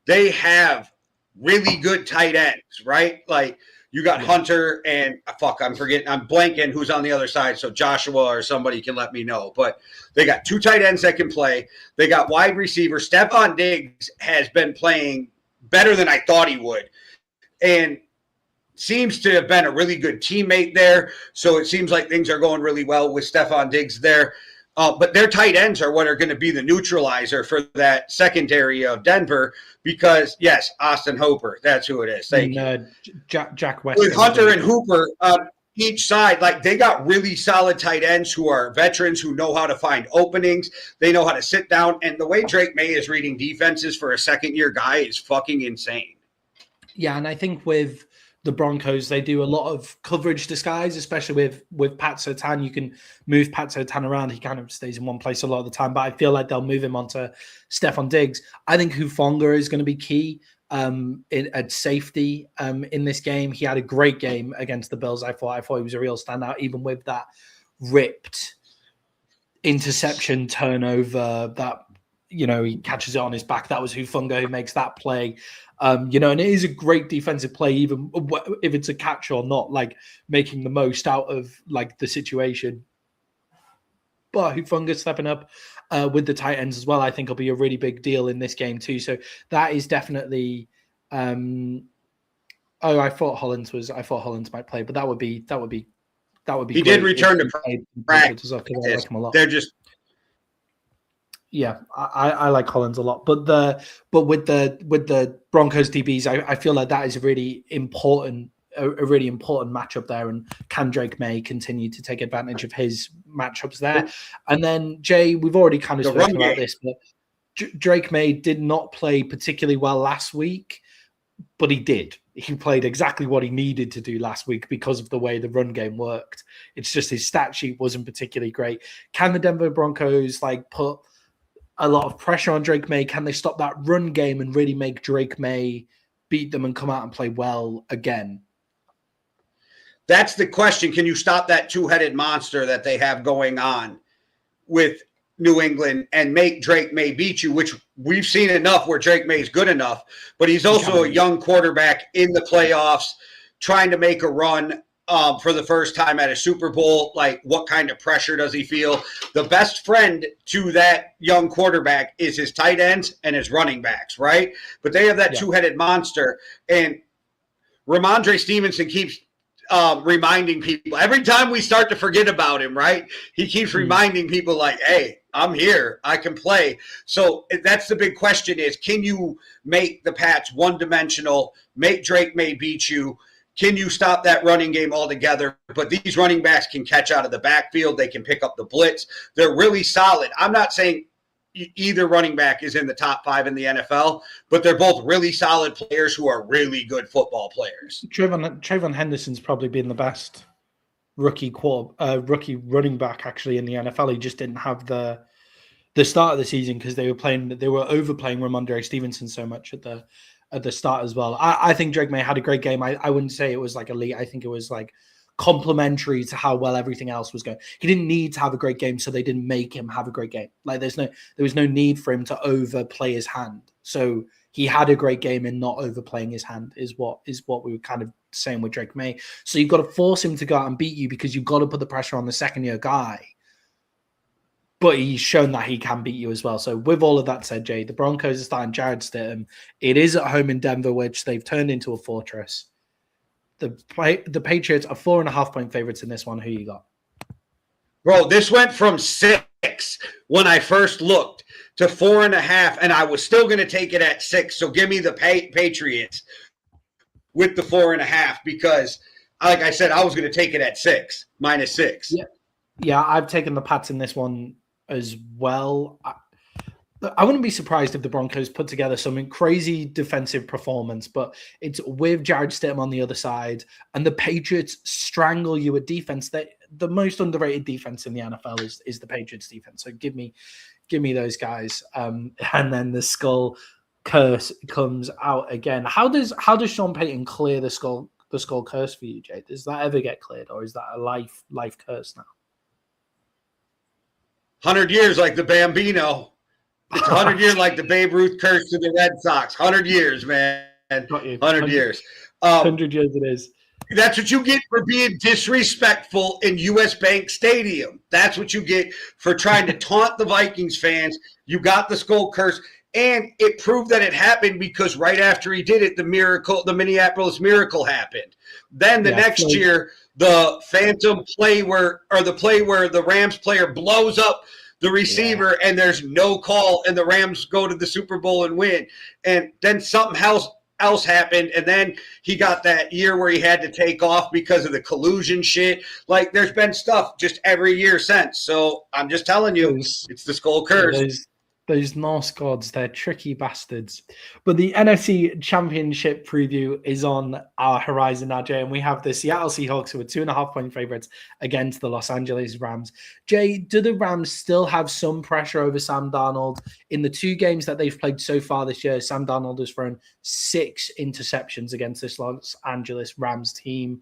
S2: They have really good tight ends, right? Like, you got Hunter and I'm blanking who's on the other side. So Joshua or somebody can let me know. But they got two tight ends that can play. They got wide receivers. Stephon Diggs has been playing better than I thought he would, and seems to have been a really good teammate there. So it seems like things are going really well with Stephon Diggs there. But their tight ends are what are going to be the neutralizer for that secondary of Denver because, yes, Austin Hooper, that's who it is. Thank you.
S1: Jack West.
S2: With Hunter and Hooper each side, like they got really solid tight ends who are veterans who know how to find openings. They know how to sit down. And the way Drake May is reading defenses for a second-year guy is fucking insane.
S1: Yeah, and I think with the Broncos, they do a lot of coverage disguise, especially with Pat Surtain. You can move Pat Surtain around. He kind of stays in one place a lot of the time, but I feel like they'll move him onto Stephon Diggs. I think Hufanga is going to be key at safety in this game. He had a great game against the Bills. I thought he was a real standout, even with that ripped interception turnover that, he catches it on his back. That was Hufanga who makes that play. And it is a great defensive play, even if it's a catch or not, like making the most out of like the situation. But Hufanga stepping up with the tight ends as well, I think will be a really big deal in this game too. So that is definitely. I thought Hollins might play, but that would be.
S2: He did return to practice.
S1: I like him a lot.
S2: They're just.
S1: Yeah, I like Hollins a lot, but with the Broncos DBs, I feel like that is a really important matchup there. And can Drake May continue to take advantage of his matchups there? And then Jay, we've already kind of spoken about this, but Drake May did not play particularly well last week, but he did. He played exactly what he needed to do last week because of the way the run game worked. It's just his stat sheet wasn't particularly great. Can the Denver Broncos put a lot of pressure on Drake May? Can they stop that run game and really make Drake May beat them and come out and play well again?
S2: That's the question. Can you stop that two-headed monster that they have going on with New England and make Drake May beat you, which we've seen enough where Drake May is good enough, but he's also a young quarterback in the playoffs trying to make a run for the first time at a Super Bowl. Like, what kind of pressure does he feel? The best friend to that young quarterback is his tight ends and his running backs, right? But they have that two-headed monster. And Ramondre Stevenson keeps reminding people. Every time we start to forget about him, right? He keeps reminding people like, hey, I'm here. I can play. So that's the big question is, can you make the Pats one-dimensional, make Drake May beat you? Can you stop that running game altogether? But these running backs can catch out of the backfield. They can pick up the blitz. They're really solid. I'm not saying either running back is in the top 5 in the NFL, but they're both really solid players who are really good football players.
S1: Trayvon Henderson's probably been the best rookie running back actually in the NFL. He just didn't have the start of the season because they were overplaying Ramondre Stevenson so much at the start as well. I think Drake May had a great game. I wouldn't say it was like elite. I think it was like complementary to how well everything else was going. He didn't need to have a great game, so they didn't make him have a great game. Like there was no need for him to overplay his hand. So he had a great game in not overplaying his hand is what we were kind of saying with Drake May. So you've got to force him to go out and beat you because you've got to put the pressure on the second-year guy. But he's shown that he can beat you as well. So with all of that said, Jay, the Broncos are starting Jarrett Stidham. It is at home in Denver, which they've turned into a fortress. The Patriots are 4.5-point favorites in this one. Who you got?
S2: Bro, this went from 6 6 when I first looked to 4.5, and I was still going to take it at 6. So give me the Patriots with the 4.5 because, like I said, I was going to take it at -6.
S1: Yeah, I've taken the Pats in this one as well. I wouldn't be surprised if the Broncos put together some crazy defensive performance, but it's with Jared Stidham on the other side, and the Patriots strangle you at defense. The most underrated defense in the NFL is the Patriots defense. So give me those guys. And then the skull curse comes out again. How does Sean Payton clear the skull curse for you, Jay? Does that ever get cleared, or is that a life curse now?
S2: 100 years like the Bambino. It's 100 years like the Babe Ruth curse to the Red Sox. 100 years, man. 100 years.
S1: 100 years it is.
S2: That's what you get for being disrespectful in U.S. Bank Stadium. That's what you get for trying to taunt the Vikings fans. You got the skull curse, and it proved that it happened because right after he did it, the Minneapolis Miracle happened. Then the next year, the phantom play where the Rams player blows up the receiver and there's no call and the Rams go to the Super Bowl and win. And then something else happened, and then he got that year where he had to take off because of the collusion shit. Like, there's been stuff just every year since. So I'm just telling you, it's the skull curse.
S1: Those Norse gods, they're tricky bastards. But the NFC Championship preview is on our horizon now, Jay, and we have the Seattle Seahawks, who are 2.5-point favorites against the Los Angeles Rams. Jay, do the Rams still have some pressure over Sam Darnold? In the 2 games that they've played so far this year, Sam Darnold has thrown 6 interceptions against this Los Angeles Rams team.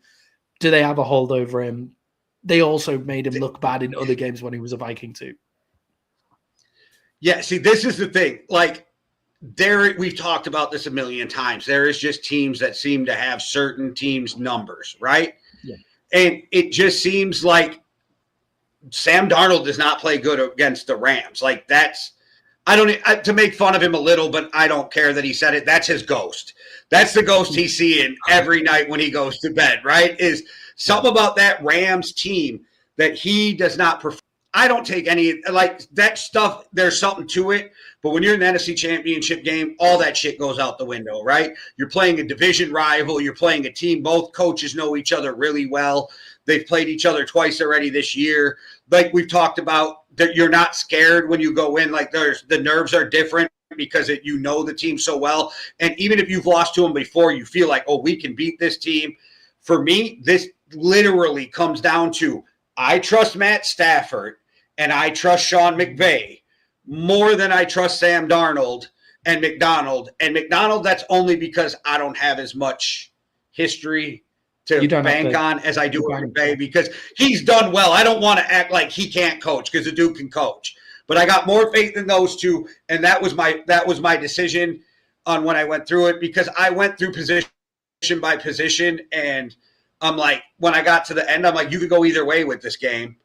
S1: Do they have a hold over him? They also made him look bad in other games when he was a Viking too.
S2: Yeah, see, this is the thing. Like, we've talked about this a million times. There is just teams that seem to have certain teams' numbers, right?
S1: Yeah.
S2: And it just seems like Sam Darnold does not play good against the Rams. Like, to make fun of him a little, but I don't care that he said it. That's his ghost. That's the ghost he's seeing every night when he goes to bed, right? Is something about that Rams team that he does not prefer. I don't take any, like, that stuff, there's something to it. But when you're in the NFC Championship game, all that shit goes out the window, right? You're playing a division rival. You're playing a team. Both coaches know each other really well. They've played each other twice already this year. Like we've talked about, that you're not scared when you go in. Like, the nerves are different because you know the team so well. And even if you've lost to them before, you feel like, oh, we can beat this team. For me, this literally comes down to, I trust Matt Stafford and I trust Sean McVay more than I trust Sam Darnold and McDonald. And McDonald, that's only because I don't have as much history to bank on as I do with McVay, because he's done well. I don't want to act like he can't coach, because the dude can coach. But I got more faith in those two, and that was my decision on when I went through it, because I went through position by position, and I'm like, when I got to the end, I'm like, you could go either way with this game.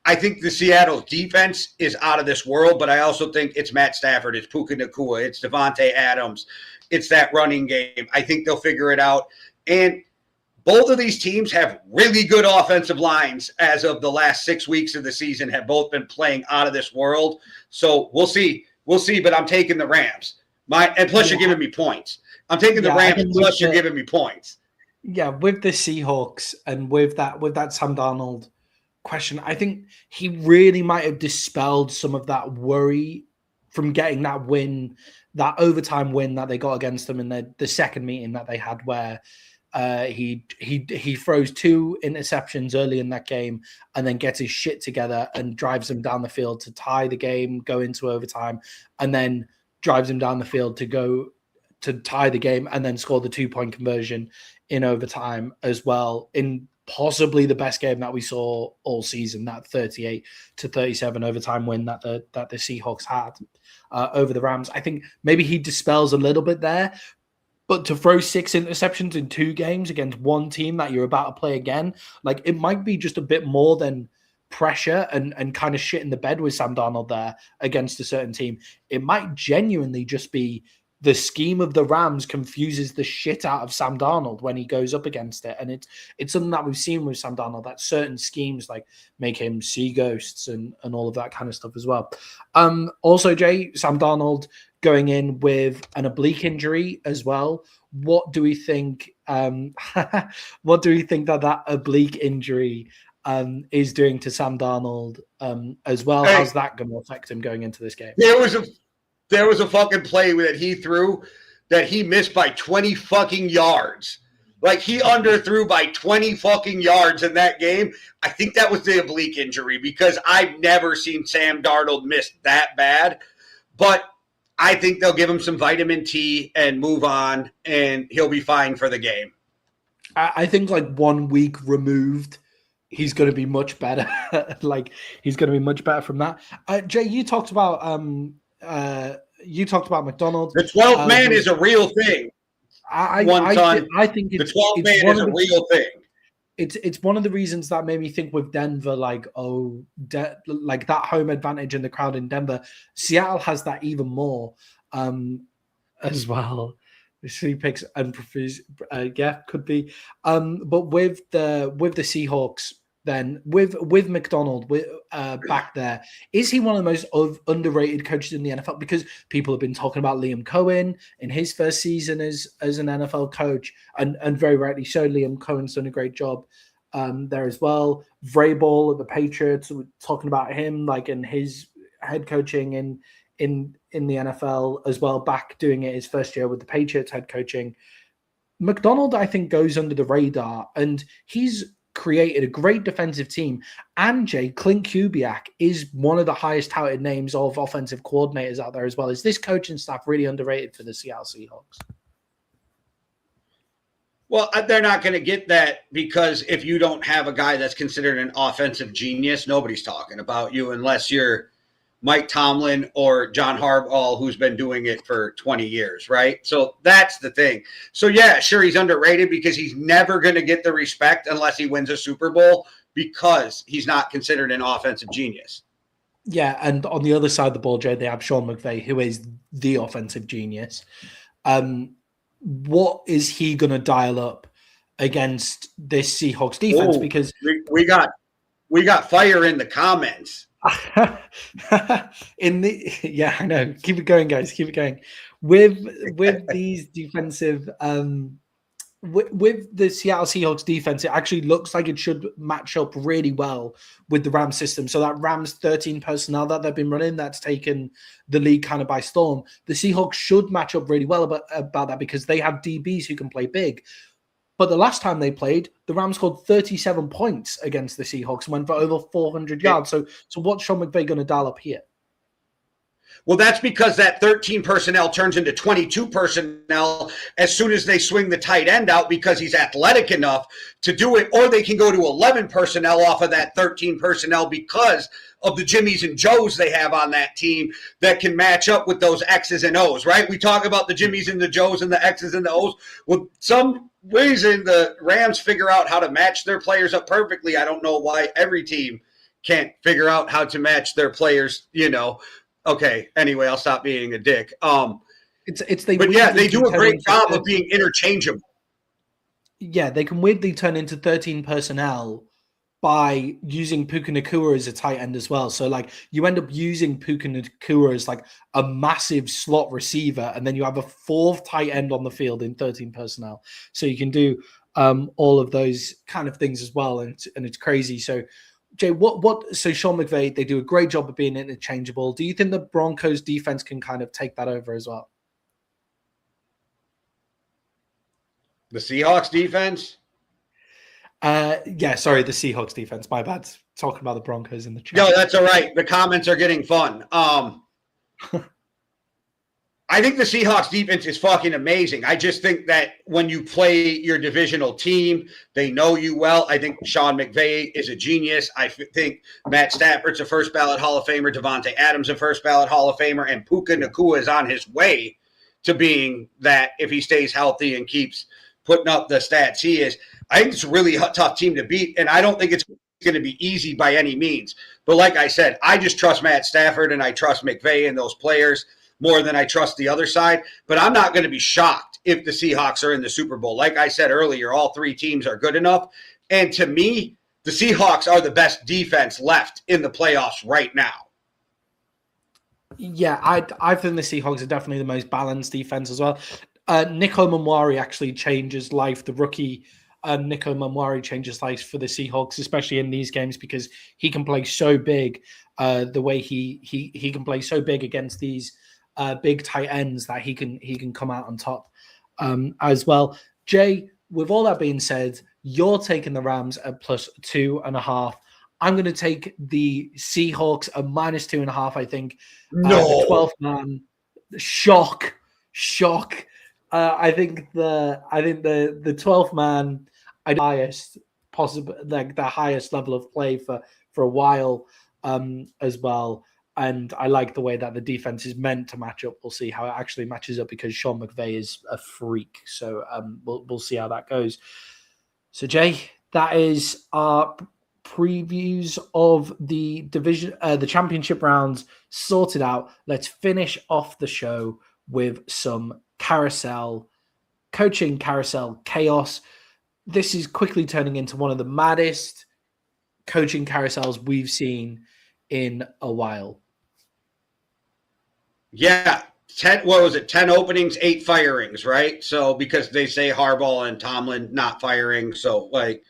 S2: I think the Seattle defense is out of this world, but I also think it's Matt Stafford, it's Puka Nacua, it's Devontae Adams, it's that running game. I think they'll figure it out. And both of these teams have really good offensive lines as of the last 6 weeks of the season, have both been playing out of this world. So we'll see. We'll see, but I'm taking the Rams. And plus you're giving me points. I'm taking the Rams, plus you're giving me points.
S1: Yeah, with the Seahawks and with that Sam Darnold question, I think he really might have dispelled some of that worry from getting that win, that overtime win that they got against them in the second meeting that they had, where he throws 2 interceptions early in that game and then gets his shit together and drives them down the field to tie the game, go into overtime, and then drives him down the field to go to tie the game and then score the 2-point conversion in overtime as well, in possibly the best game that we saw all season, that 38-37 overtime win that the Seahawks had over the Rams. I think maybe he dispels a little bit there, but to throw 6 interceptions in 2 games against one team that you're about to play again, like, it might be just a bit more than pressure and kind of shit in the bed with Sam Darnold there against a certain team. It might genuinely just be the scheme of the Rams confuses the shit out of Sam Darnold when he goes up against it. And it's something that we've seen with Sam Darnold, that certain schemes like make him see ghosts and all of that kind of stuff as well. Also, Jay, Sam Darnold going in with an oblique injury as well. What do we think? What do we think that oblique injury is doing to Sam Darnold as well?
S2: Hey,
S1: how's that going to affect him going into this game?
S2: There was a fucking play that he threw that he missed by 20 fucking yards. Like, he underthrew by 20 fucking yards in that game. I think that was the oblique injury, because I've never seen Sam Darnold miss that bad. But I think they'll give him some vitamin T and move on, and he'll be fine for the game.
S1: I think like 1 week removed, he's going to be much better. Like, he's going to be much better from that. Jay, you talked about McDonald.
S2: The 12th man is a real thing.
S1: I think
S2: the 12th man is a real thing.
S1: It's one of the reasons that made me think with Denver, like, like that home advantage in the crowd in Denver. Seattle has that even more as well. The three picks and could be. But with the Seahawks, then with McDonald back there, is he one of the most underrated coaches in the NFL? Because people have been talking about Liam Cohen in his first season as an NFL coach, and very rightly so. Liam Cohen's done a great job there as well. Vrabel at the Patriots, we're talking about him like in his head coaching in the NFL as well, back doing it his first year with the Patriots head coaching. McDonald, I think, goes under the radar, and he's created a great defensive team. And Jay, Clint Kubiak is one of the highest touted names of offensive coordinators out there as well. Is this coaching staff really underrated for the Seattle Seahawks?
S2: Well, they're not going to get that, because if you don't have a guy that's considered an offensive genius, nobody's talking about you unless you're Mike Tomlin or John Harbaugh, who's been doing it for 20 years, right? So that's the thing. So, yeah, sure, he's underrated because he's never going to get the respect unless he wins a Super Bowl, because he's not considered an offensive genius.
S1: Yeah, and on the other side of the ball, Jay, they have Sean McVay, who is the offensive genius. What is he going to dial up against this Seahawks defense? Because
S2: we got fire in the comments.
S1: I know. Keep it going, guys. Keep it going. With these defensive, with the Seattle Seahawks defense, it actually looks like it should match up really well with the Rams system. So that Rams 13 personnel that they've been running, that's taken the league kind of by storm. The Seahawks should match up really well about that, because they have DBs who can play big. But the last time they played, the Rams scored 37 points against the Seahawks and went for over 400 yards. So what's Sean McVay going to dial up here?
S2: Well, that's because that 13 personnel turns into 22 personnel as soon as they swing the tight end out, because he's athletic enough to do it. Or they can go to 11 personnel off of that 13 personnel because of the Jimmies and Joes they have on that team that can match up with those X's and O's, right? We talk about the Jimmies and the Joes and the X's and the O's. Well, some reason the Rams figure out how to match their players up perfectly. I don't know why every team can't figure out how to match their players, Okay, anyway, I'll stop being a dick. They do a great job of being interchangeable.
S1: Yeah, they can weirdly turn into 13 personnel by using Puka Nacua as a tight end as well. So, like, you end up using Puka Nacua as like a massive slot receiver, and then you have a fourth tight end on the field in 13 personnel. So you can do all of those kind of things as well, and it's crazy. So, Jay, so Sean McVay, they do a great job of being interchangeable. Do you think the Broncos defense can kind of take that over as well?
S2: The Seahawks defense?
S1: The Seahawks defense. My bad. Talking about the Broncos in the chat.
S2: No, that's all right. The comments are getting fun. I think the Seahawks defense is fucking amazing. I just think that when you play your divisional team, they know you well. I think Sean McVay is a genius. I think Matt Stafford's a first ballot Hall of Famer. Devontae Adams a first ballot Hall of Famer. And Puka Nacua is on his way to being that if he stays healthy and keeps putting up the stats he is. I think it's a really tough team to beat, and I don't think it's going to be easy by any means. But like I said, I just trust Matt Stafford, and I trust McVay and those players. more than I trust the other side. But I'm not going to be shocked if the Seahawks are in the Super Bowl. Like I said earlier, all three teams are good enough. And to me, the Seahawks are the best defense left in the playoffs right now.
S1: Yeah, I think the Seahawks are definitely the most balanced defense as well. Nico Mamwari actually changes life. The rookie Nico Mamwari changes life for the Seahawks, especially in these games, because he can play so big. The way he can play so big against these big tight ends that he can come out on top as well. Jay, with all that being said, you're taking the Rams at +2.5. I'm going to take the Seahawks at -2.5. I think the 12th man, shock. I think the 12th man, highest possible, like the highest level of play for a while as well. And I like the way that the defense is meant to match up. We'll see how it actually matches up, because Sean McVay is a freak. So we'll see how that goes. So Jay, that is our previews of the division, the championship rounds sorted out. Let's finish off the show with some coaching carousel chaos. This is quickly turning into one of the maddest coaching carousels we've seen in a while.
S2: Yeah. 10 openings, 8 firings, right? So because they say Harbaugh and Tomlin not firing, so like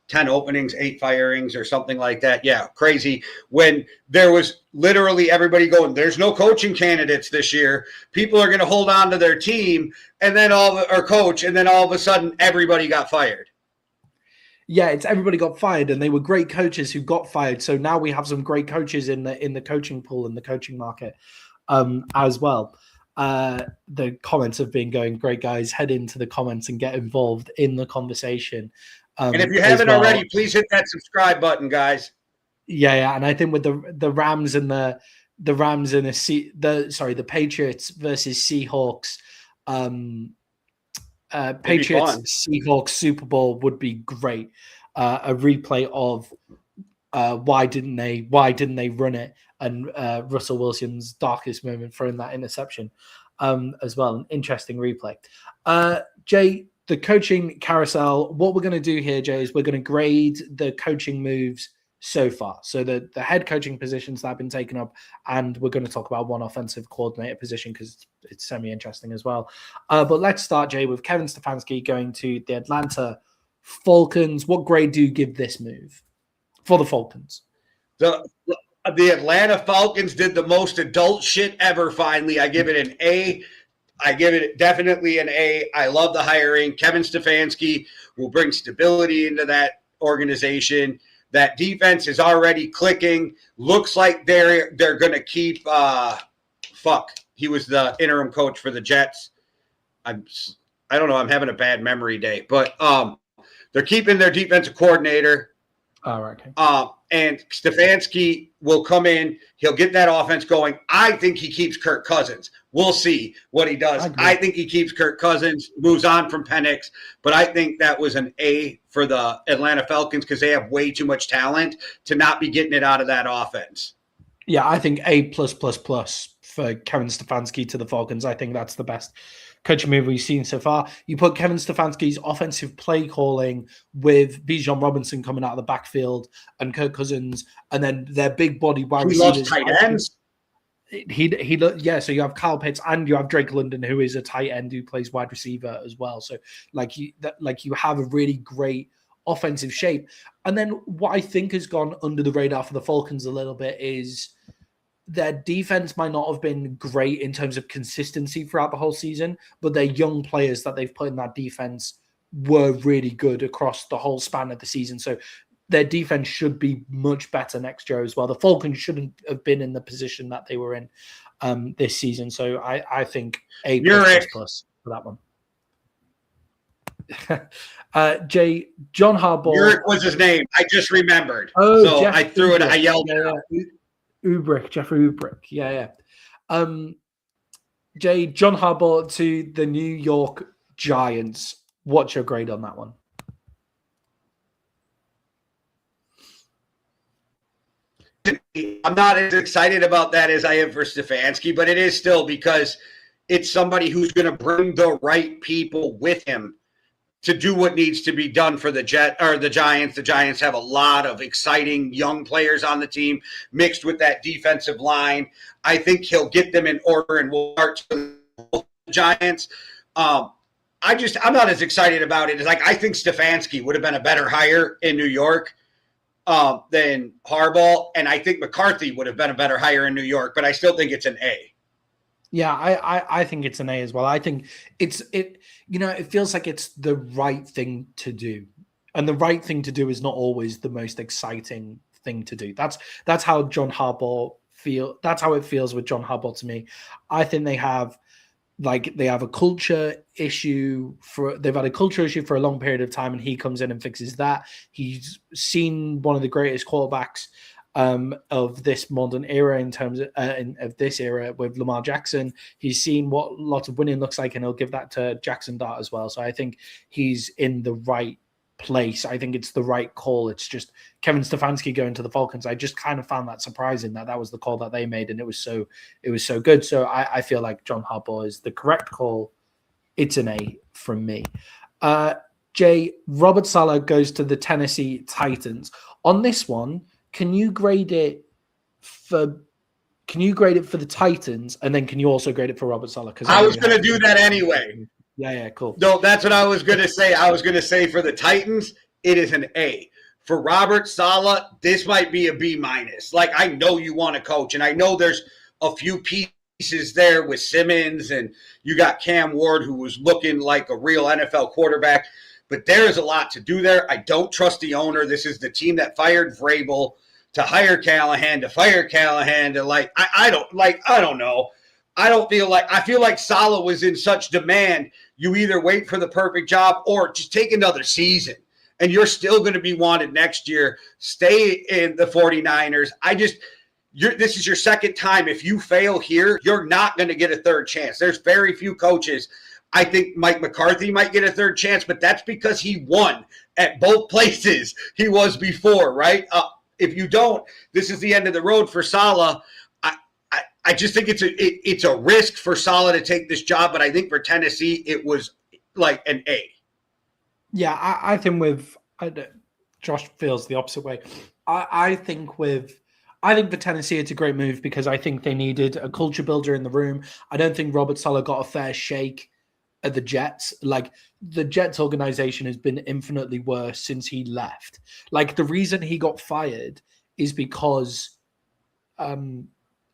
S2: 10 openings, 8 firings or something like that. Yeah, crazy. When there was literally everybody going, there's no coaching candidates this year. People are going to hold on to their team and then all of a sudden everybody got fired.
S1: Yeah, it's everybody got fired, and they were great coaches who got fired. So now we have some great coaches in the coaching pool, in the coaching market as well. The comments have been going great, guys. Head into the comments and get involved in the conversation.
S2: And if you haven't already, please hit that subscribe button, guys.
S1: Yeah, and I think with the Rams and the Patriots versus Seahawks, Patriots Seahawks Super Bowl would be great. A replay of why didn't they run it, and Russell Wilson's darkest moment throwing that interception as well. An interesting replay. Jay, the coaching carousel, what we're going to do here, Jay, is we're going to grade the coaching moves so far. So the head coaching positions that have been taken up, and we're going to talk about one offensive coordinator position because it's semi-interesting as well. But let's start, Jay, with Kevin Stefanski going to the Atlanta Falcons. What grade do you give this move for the Falcons?
S2: The Atlanta Falcons did the most adult shit ever, finally. I give it an A. I give it definitely an A. I love the hiring. Kevin Stefanski will bring stability into that organization. That defense is already clicking. Looks like they're going to keep he was the interim coach for the Jets. I don't know. I'm having a bad memory day. But they're keeping their defensive coordinator.
S1: Oh, okay.
S2: And Stefanski will come in. He'll get that offense going. I think he keeps Kirk Cousins. We'll see what he does. I think he keeps Kirk Cousins, moves on from Penix. But I think that was an A for the Atlanta Falcons because they have way too much talent to not be getting it out of that offense.
S1: Yeah, I think A+++ for Kevin Stefanski to the Falcons. I think that's the best coaching move we've seen so far. You put Kevin Stefanski's offensive play calling with Bijan Robinson coming out of the backfield and Kirk Cousins, and then their big body wide receivers.
S2: He loves tight ends.
S1: So you have Kyle Pitts and you have Drake London, who is a tight end who plays wide receiver as well. So you have a really great offensive shape. And then what I think has gone under the radar for the Falcons a little bit is their defense might not have been great in terms of consistency throughout the whole season, but their young players that they've put in that defense were really good across the whole span of the season. So their defense should be much better next year as well. The Falcons shouldn't have been in the position that they were in this season. So I think A++ for that one. Jay, John Harbaugh.
S2: Uric was his name. I just remembered.
S1: Oh,
S2: so
S1: Jeff
S2: I threw it. I yelled
S1: it out. Jeffrey Ubrick. Yeah. Jay, John Harbaugh to the New York Giants. What's your grade on that one?
S2: I'm not as excited about that as I am for Stefanski, but it is still because it's somebody who's going to bring the right people with him to do what needs to be done for the Giants. The Giants have a lot of exciting young players on the team mixed with that defensive line. I think he'll get them in order and we'll start to the Giants. I'm not as excited about it as I think Stefanski would have been a better hire in New York than Harbaugh, and I think McCarthy would have been a better hire in New York, but I still think it's an A.
S1: Yeah, I think it's an A as well. I think it feels like it's the right thing to do. And the right thing to do is not always the most exciting thing to do. That's how that's how it feels with John Harbaugh to me. I think they have a culture issue they've had a culture issue for a long period of time, and he comes in and fixes that. He's seen one of the greatest quarterbacks of this modern era in terms of this era with Lamar Jackson. He's seen what lots of winning looks like, and he'll give that to Jackson Dart as well. So I think he's in the right place. I think it's the right call. It's just Kevin Stefanski going to the Falcons. I just kind of found that surprising that was the call that they made, and it was so good. So I feel like John Harbaugh is the correct call. It's an A from me. Jay, Robert Saleh goes to the Tennessee Titans. On this one, can you grade it for the Titans, and then can you also grade it for Robert Saleh? Because
S2: I was going to do that anyway.
S1: Yeah, cool.
S2: No, that's what I was going to say. I was going to say for the Titans, it is an A. For Robert Saleh, this might be a B-. I know you want to coach, and I know there's a few pieces there with Simmons, and you got Cam Ward, who was looking like a real NFL quarterback. But there is a lot to do there. I don't trust the owner. This is the team that fired Vrabel to hire Callahan, to fire Callahan, to I don't know. I feel like Saleh was in such demand. You either wait for the perfect job or just take another season, and you're still going to be wanted next year. Stay in the 49ers. This is your second time. If you fail here, you're not going to get a third chance. There's very few coaches. I think Mike McCarthy might get a third chance, but that's because he won at both places he was before, right? If you don't, this is the end of the road for Saleh. I just think it's a risk for Saleh to take this job, but I think for Tennessee it was like an A.
S1: Yeah, I think Josh feels the opposite way. I think for Tennessee it's a great move because I think they needed a culture builder in the room. I don't think Robert Saleh got a fair shake at the Jets. The Jets organization has been infinitely worse since he left. The reason he got fired is because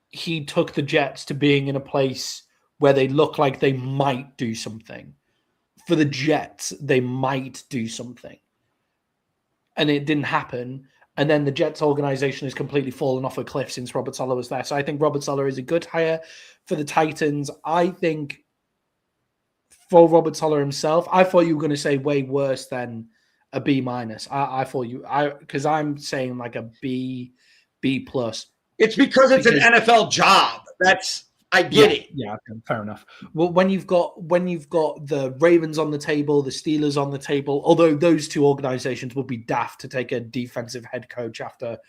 S1: he took the Jets to being in a place where they look like they might do something. For the Jets, they might do something. And it didn't happen. And then the Jets organization has completely fallen off a cliff since Robert Saleh was there. So I think Robert Saleh is a good hire for the Titans. I think for Robert Saleh himself, I thought you were going to say way worse than a B-. Because I'm saying like a B+.
S2: It's because it's an NFL job. I get it.
S1: Yeah, fair enough. Well, when you've got the Ravens on the table, the Steelers on the table, although those two organizations would be daft to take a defensive head coach after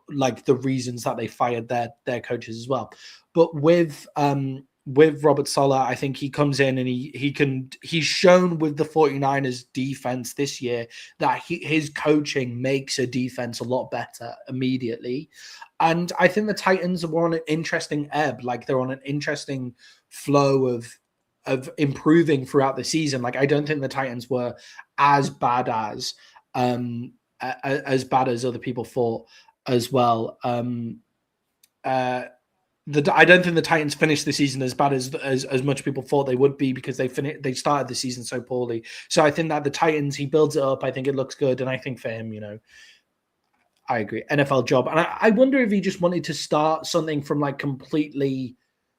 S1: the reasons that they fired their coaches as well. But with Robert Saleh, I think he comes in and he's shown with the 49ers defense this year that his coaching makes a defense a lot better immediately. And I think the Titans were on an interesting ebb. They're on an interesting flow of improving throughout the season. I don't think the Titans were as bad as other people thought as well. I don't think the Titans finished the season as bad as much people thought they would be because they started the season so poorly. So I think that the Titans, he builds it up. I think it looks good, and I think for him, I agree, NFL job. And I wonder if he just wanted to start something from completely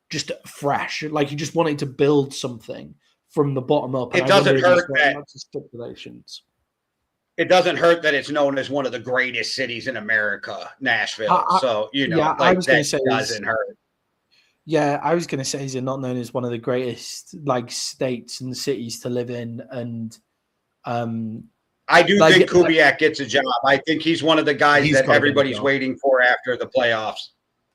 S1: just fresh, he just wanted to build something from the bottom up.
S2: It doesn't hurt that
S1: lots of stipulations.
S2: It doesn't hurt that it's known as one of the greatest cities in America, Nashville. That doesn't hurt.
S1: Yeah, I was going to say, is it not known as one of the greatest states and cities to live in? And
S2: I do think Kubiak gets a job. I think he's one of the guys that everybody's waiting for after the playoffs.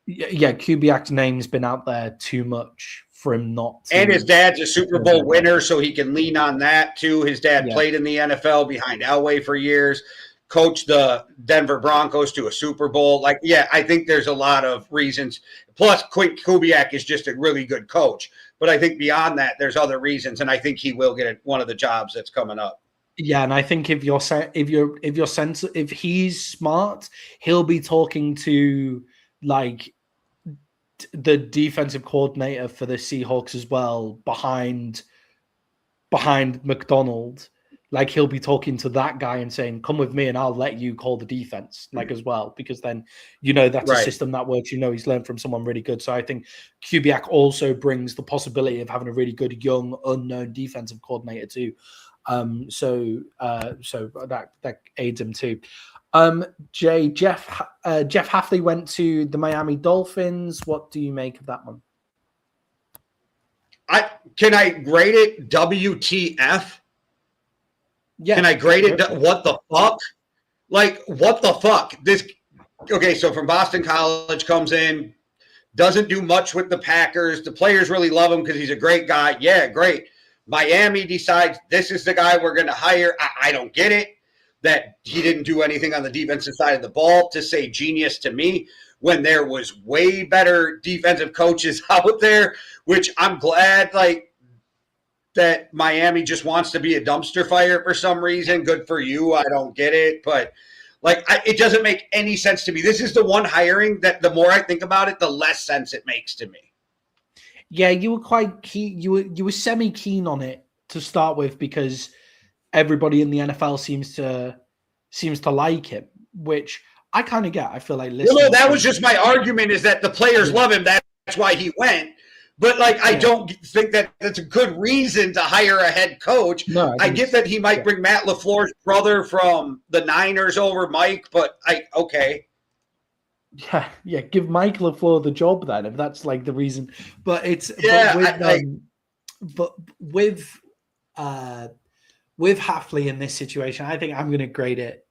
S1: Yeah, Kubiak's name's been out there too much for him not to.
S2: And his dad's a Super Bowl winner, so he can lean on that too. His dad played in the NFL behind Elway for years, coached the Denver Broncos to a Super Bowl. I think there's a lot of reasons. Plus, Kubiak is just a really good coach. But I think beyond that, there's other reasons, and I think he will get one of the jobs that's coming up.
S1: Yeah, and I think if he's smart, he'll be talking to the defensive coordinator for the Seahawks as well behind Macdonald. He'll be talking to that guy and saying, come with me and I'll let you call the defense as well, because then that's a system that works. He's learned from someone really good. So I think Kubiak also brings the possibility of having a really good young unknown defensive coordinator too. So that aids him too. Jeff Hafley went to the Miami Dolphins. What do you make of that one?
S2: Can I grade it WTF?
S1: Yeah.
S2: Can I grade it? What the fuck? What the fuck? So from Boston College, comes in, doesn't do much with the Packers. The players really love him because he's a great guy. Yeah, great. Miami decides this is the guy we're going to hire. I don't get it that he didn't do anything on the defensive side of the ball to say genius to me when there was way better defensive coaches out there, which I'm glad that Miami just wants to be a dumpster fire for some reason. Good for you. I don't get it. But it doesn't make any sense to me. This is the one hiring that the more I think about it, the less sense it makes to me.
S1: Yeah, you were quite keen. You were semi-keen on it to start with because everybody in the NFL seems to like him, which I kind of get. I feel like
S2: that was just my argument, is that the players love him. That's why he went. But I don't think that that's a good reason to hire a head coach. No, I get that he might bring Matt LaFleur's brother from the Niners over Mike, but okay.
S1: Yeah, give Mike LaFleur the job then, if that's the reason. But it's with Hafley in this situation, I think I'm going to grade it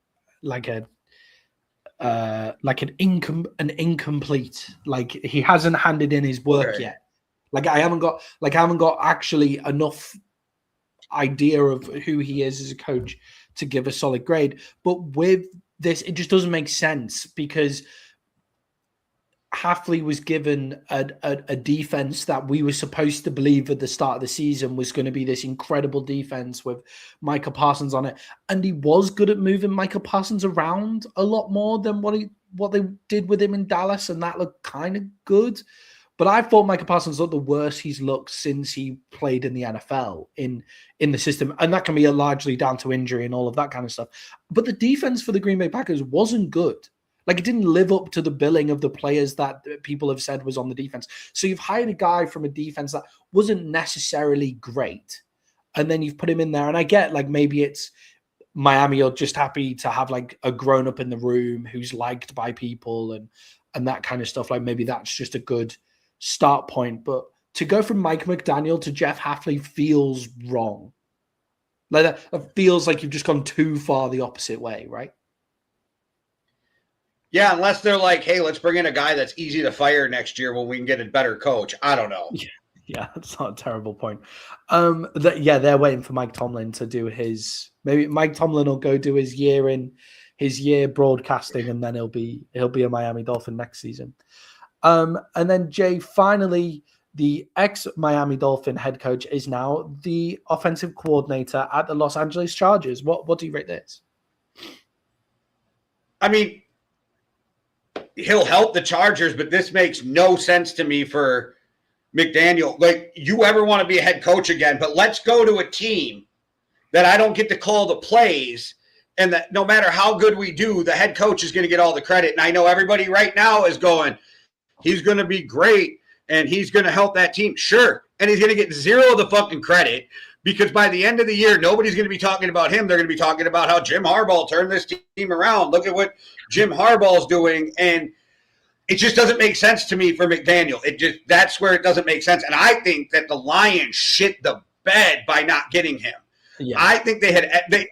S1: an incomplete. He hasn't handed in his work yet. I haven't got actually enough idea of who he is as a coach to give a solid grade. But with this, it just doesn't make sense because Hafley was given a defense that we were supposed to believe at the start of the season was going to be this incredible defense with Micah Parsons on it. And he was good at moving Micah Parsons around a lot more than what they did with him in Dallas. And that looked kind of good. But I thought Micah Parsons looked the worst he's looked since he played in the NFL in the system. And that can be largely down to injury and all of that kind of stuff. But the defense for the Green Bay Packers wasn't good. It didn't live up to the billing of the players that people have said was on the defense. So you've hired a guy from a defense that wasn't necessarily great. And then you've put him in there. And I get maybe it's Miami are just happy to have a grown up in the room who's liked by people and that kind of stuff. Maybe that's just a good start point. But to go from Mike McDaniel to Jeff Hafley feels wrong. That feels like you've just gone too far the opposite way, right?
S2: Yeah, unless they're hey, let's bring in a guy that's easy to fire next year when we can get a better coach. I don't know.
S1: Yeah, that's not a terrible point. They're waiting for Mike Tomlin to do his. Maybe Mike Tomlin will go do his year broadcasting, and then he'll be a Miami Dolphin next season. And then Jay, finally, the ex-Miami Dolphin head coach is now the offensive coordinator at the Los Angeles Chargers. What do you rate this?
S2: I mean, he'll help the Chargers, but this makes no sense to me for McDaniel. You ever want to be a head coach again, but let's go to a team that I don't get to call the plays, and that no matter how good we do, the head coach is going to get all the credit. And I know everybody right now is going, he's going to be great, and he's going to help that team. Sure, and he's going to get zero of the fucking credit because by the end of the year, nobody's going to be talking about him. They're going to be talking about how Jim Harbaugh turned this team around. Look at what Jim Harbaugh's doing. And it just doesn't make sense to me for McDaniel. That's where it doesn't make sense. And I think that the Lions shit the bed by not getting him. I think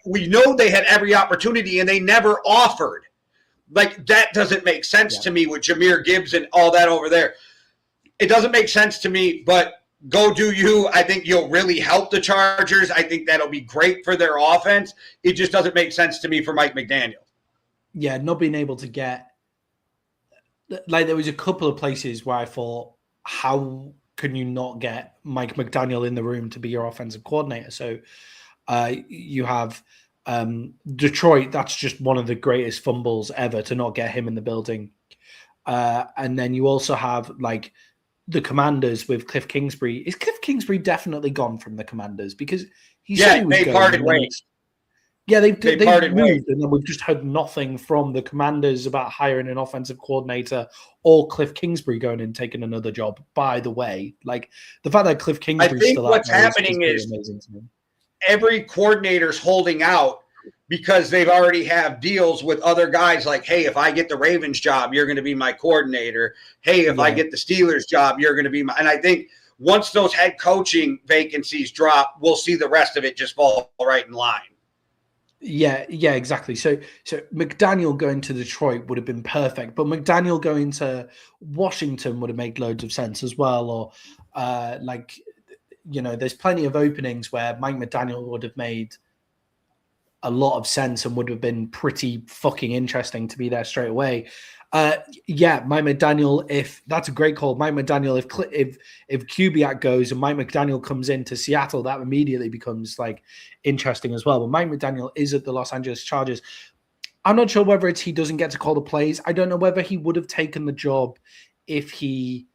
S2: we know they had every opportunity and they never offered. Like, that doesn't make sense to me with Jahmyr Gibbs and all that over there. It doesn't make sense to me, but go do you. I think you'll really help the Chargers. I think that'll be great for their offense. It just doesn't make sense to me for Mike McDaniel.
S1: Yeah, not being able to get – like, there was a couple of places where I thought, how can you not get Mike McDaniel in the room to be your offensive coordinator? So you have Detroit. That's just one of the greatest fumbles ever to not get him in the building. And then you also have, like, the Commanders with Cliff Kingsbury. Is Cliff Kingsbury definitely gone from the Commanders? Because he said he was
S2: they
S1: going,
S2: parted ways.
S1: Yeah, they
S2: parted
S1: moved,
S2: ways.
S1: and then we've just heard nothing from the Commanders about hiring an offensive coordinator or Cliff Kingsbury going and taking another job. By the way, like, the fact that Cliff Kingsbury's still
S2: what's
S1: out there
S2: happening is
S1: amazing to me.
S2: Every coordinator's holding out because they've already have deals with other guys. Like, hey, if I get the Ravens job, you're going to be my coordinator. Hey, if I get the Steelers job, you're going to be my. And I think once those head coaching vacancies drop, we'll see the rest of it just fall right in line.
S1: Yeah, exactly. So McDaniel going to Detroit would have been perfect, but McDaniel going to Washington would have made loads of sense as well. Or there's plenty of openings where Mike McDaniel would have made a lot of sense and would have been pretty fucking interesting to be there straight away. Mike McDaniel, if that's a great call. Mike McDaniel, if Kubiak goes and Mike McDaniel comes into Seattle, that immediately becomes, like, interesting as well. But Mike McDaniel is at the Los Angeles Chargers. I'm not sure whether it's he doesn't get to call the plays. I don't know whether he would have taken the job if he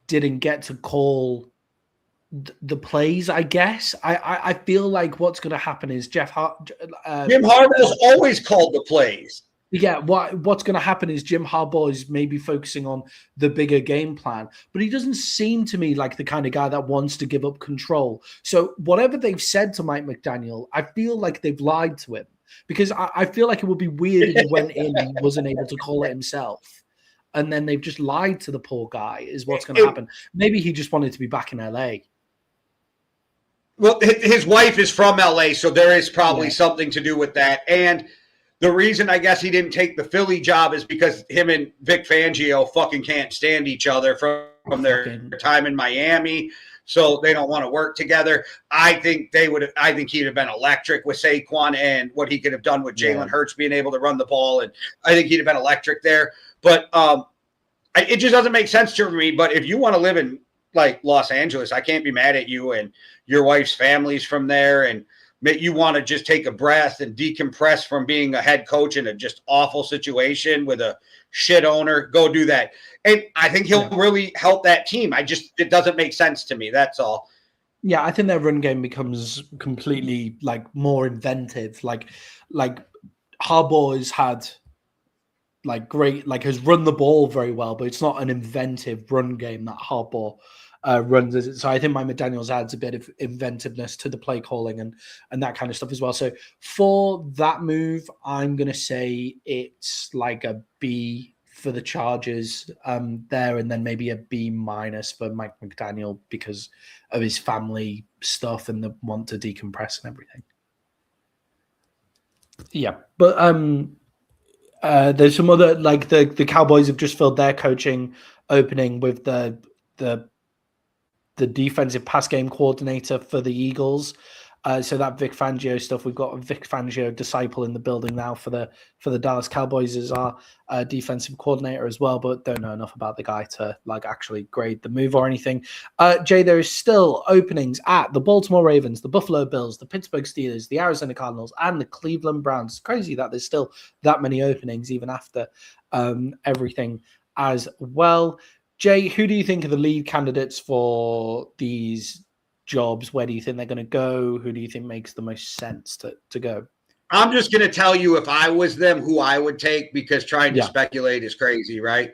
S1: didn't get to call the plays, I guess. I feel like what's going to happen is Jim
S2: Harbaugh's always called the plays.
S1: Yeah, what's going to happen is Jim Harbaugh is maybe focusing on the bigger game plan, but he doesn't seem to me like the kind of guy that wants to give up control. So whatever they've said to Mike McDaniel, I feel like they've lied to him, because I feel like it would be weird if he went in and he wasn't able to call it himself. And then they've just lied to the poor guy is what's going to happen. Maybe he just wanted to be back in LA.
S2: Well, his wife is from LA, so there is probably something to do with that. And the reason I guess he didn't take the Philly job is because him and Vic Fangio fucking can't stand each other from their time in Miami. So they don't want to work together. I think he'd have been electric with Saquon and what he could have done with Jalen Hurts being able to run the ball. And I think he'd have been electric there. But it just doesn't make sense to me. But if you want to live in, like, Los Angeles, I can't be mad at you, and your wife's family's from there, and you want to just take a breath and decompress from being a head coach in a just awful situation with a shit owner. Go do that. And I think he'll really help that team. It doesn't make sense to me. That's all.
S1: Yeah, I think their run game becomes completely, like, more inventive. Like Harbaugh has had, like, great, like, has run the ball very well, but it's not an inventive run game that Harbaugh runs. So I think Mike McDaniels adds a bit of inventiveness to the play calling and that kind of stuff as well. So for that move, I'm going to say it's like a B for the Chargers there, and then maybe a B- for Mike McDaniel because of his family stuff and the want to decompress and everything. Yeah, but there's some other, like, the Cowboys have just filled their coaching opening with the defensive pass game coordinator for the Eagles. So that Vic Fangio stuff, we've got a Vic Fangio disciple in the building now for the Dallas Cowboys as our defensive coordinator as well, but don't know enough about the guy to, like, actually grade the move or anything. Jay, there is still openings at the Baltimore Ravens, the Buffalo Bills, the Pittsburgh Steelers, the Arizona Cardinals, and the Cleveland Browns. It's crazy that there's still that many openings even after everything as well. Jay, who do you think are the lead candidates for these jobs? Where do you think they're going to go? Who do you think makes the most sense to go?
S2: I'm just going to tell you, if I was them, who I would take, because trying to speculate is crazy, right?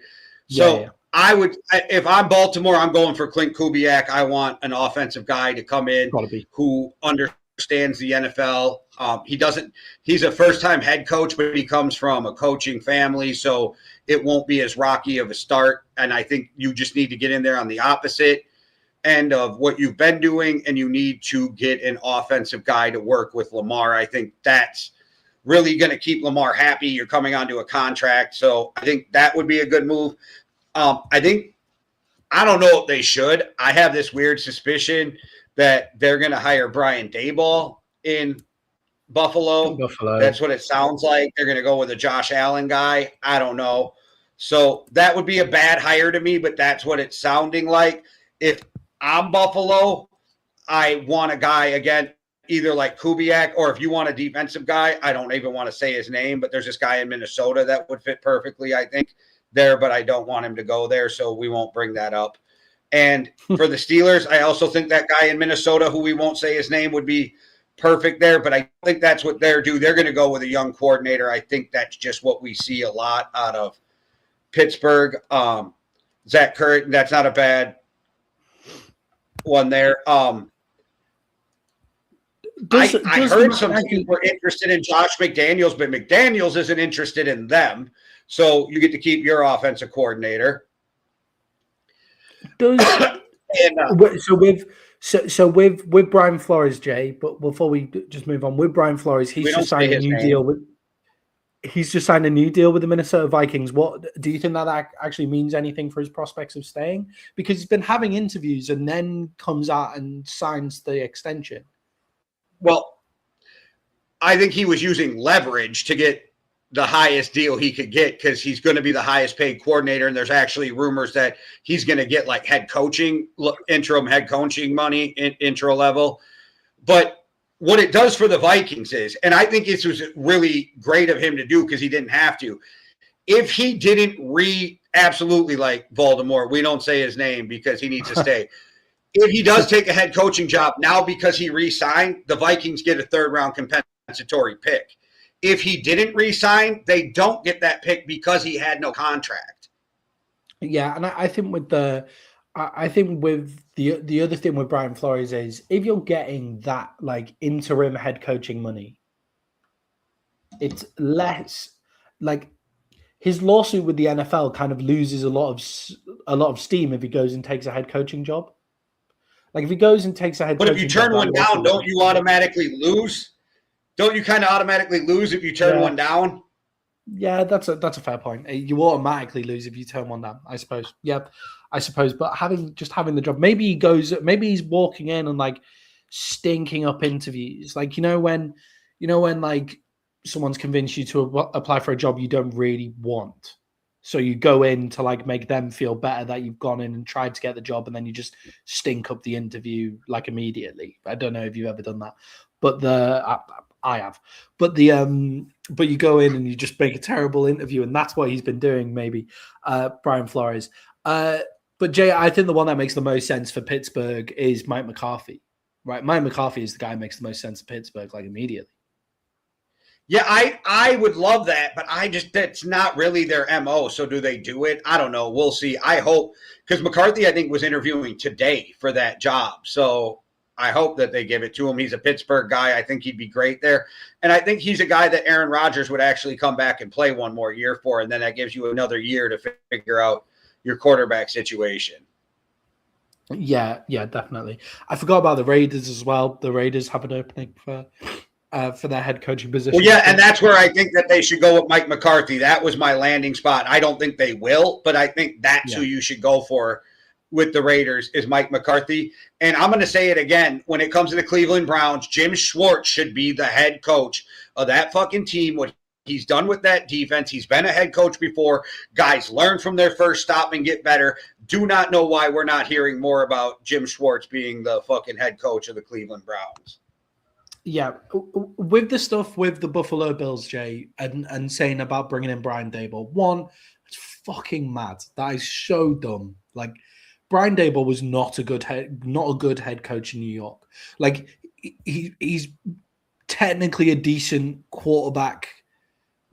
S2: So I would, if I'm Baltimore, I'm going for Clint Kubiak. I want an offensive guy to come in who understands the NFL. He's a first-time head coach, but he comes from a coaching family, so it won't be as rocky of a start. And I think you just need to get in there on the opposite. end of what you've been doing, and you need to get an offensive guy to work with Lamar. I think that's really going to keep Lamar happy. You're coming onto a contract. So I think that would be a good move. I don't know if they should. I have this weird suspicion that they're going to hire Brian Daboll in Buffalo. That's what it sounds like. They're going to go with a Josh Allen guy. I don't know. So that would be a bad hire to me, but that's what it's sounding like. If I'm Buffalo, I want a guy, again, either like Kubiak, or if you want a defensive guy, I don't even want to say his name, but there's this guy in Minnesota that would fit perfectly, I think, there, but I don't want him to go there, so we won't bring that up. And for the Steelers, I also think that guy in Minnesota, who we won't say his name, would be perfect there, but I think that's what they're due. They're going to go with a young coordinator. I think that's just what we see a lot out of Pittsburgh. Zach Curry, that's not a bad one there. I heard some people were interested in Josh McDaniels, but McDaniels isn't interested in them. So you get to keep your offensive coordinator.
S1: With Brian Flores, Jay, but before we just move on, with Brian Flores, he's just signed a new deal with the Minnesota Vikings. What do you think that actually means anything for his prospects of staying? Because he's been having interviews and then comes out and signs the extension.
S2: Well, I think he was using leverage to get the highest deal he could get, because he's going to be the highest paid coordinator. And there's actually rumors that he's going to get like interim head coaching money, intro level. But what it does for the Vikings is, and I think it was really great of him to do because he didn't have to. If he didn't absolutely like Voldemort, we don't say his name because he needs to stay. If he does take a head coaching job now because he re-signed, the Vikings get a third-round compensatory pick. If he didn't re-sign, they don't get that pick because he had no contract.
S1: Yeah, and I think with the other thing with Brian Flores is, if you're getting that like interim head coaching money, it's less like his lawsuit with the NFL kind of loses a lot of steam if he goes and takes a head coaching job. Like if he goes and takes a head coaching job. But if you turn one down,
S2: don't you automatically lose? Don't you kind of automatically lose if you turn one down?
S1: Yeah, that's a fair point. You automatically lose if you turn one down, I suppose. Yep, I suppose. But having the job, maybe he's walking in and like stinking up interviews. Like when like someone's convinced you to apply for a job you don't really want. So you go in to like make them feel better that you've gone in and tried to get the job, and then you just stink up the interview like immediately. I don't know if you've ever done that, but I have. But you go in and you just make a terrible interview, and that's what he's been doing. Maybe Brian Flores. But Jay, I think the one that makes the most sense for Pittsburgh is Mike McCarthy. Right, Mike McCarthy is the guy who makes the most sense for Pittsburgh, like immediately.
S2: Yeah, I would love that, but that's not really their MO. So do they do it? I don't know. We'll see. I hope, because McCarthy, I think, was interviewing today for that job. So I hope that they give it to him. He's a Pittsburgh guy. I think he'd be great there. And I think he's a guy that Aaron Rodgers would actually come back and play one more year for, and then that gives you another year to figure out your quarterback situation.
S1: Yeah, definitely. I forgot about the Raiders as well. The Raiders have an opening for their head coaching position.
S2: Well, yeah, and that's where I think that they should go with Mike McCarthy. That was my landing spot. I don't think they will, but I think that's who you should go for with the Raiders is Mike McCarthy. And I'm going to say it again. When it comes to the Cleveland Browns, Jim Schwartz should be the head coach of that fucking team. What he's done with that defense, he's been a head coach before. Guys learn from their first stop and get better. Do not know why we're not hearing more about Jim Schwartz being the fucking head coach of the Cleveland Browns.
S1: Yeah, with the stuff with the Buffalo Bills, Jay, and saying about bringing in Brian Daboll, one, it's fucking mad. That is so dumb. Like, Brian Daboll was not a good head coach in New York. Like, he's technically a decent quarterback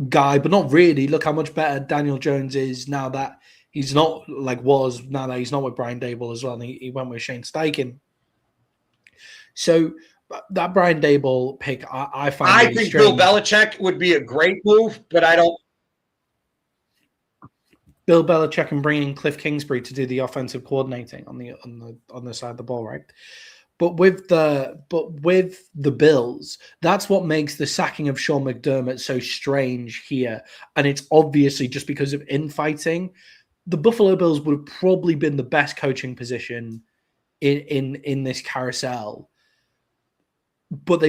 S1: guy, but not really. Look how much better Daniel Jones is now that he's not now that he's not with Brian Daboll as well. And he went with Shane Steichen. So that Brian Daboll pick, I find.
S2: I think Bill Belichick would be a great move, but I don't.
S1: Bill Belichick and bringing Cliff Kingsbury to do the offensive coordinating on the side of the ball, right? But with the Bills, that's what makes the sacking of Sean McDermott so strange here. And it's obviously just because of infighting. The Buffalo Bills would have probably been the best coaching position in this carousel. But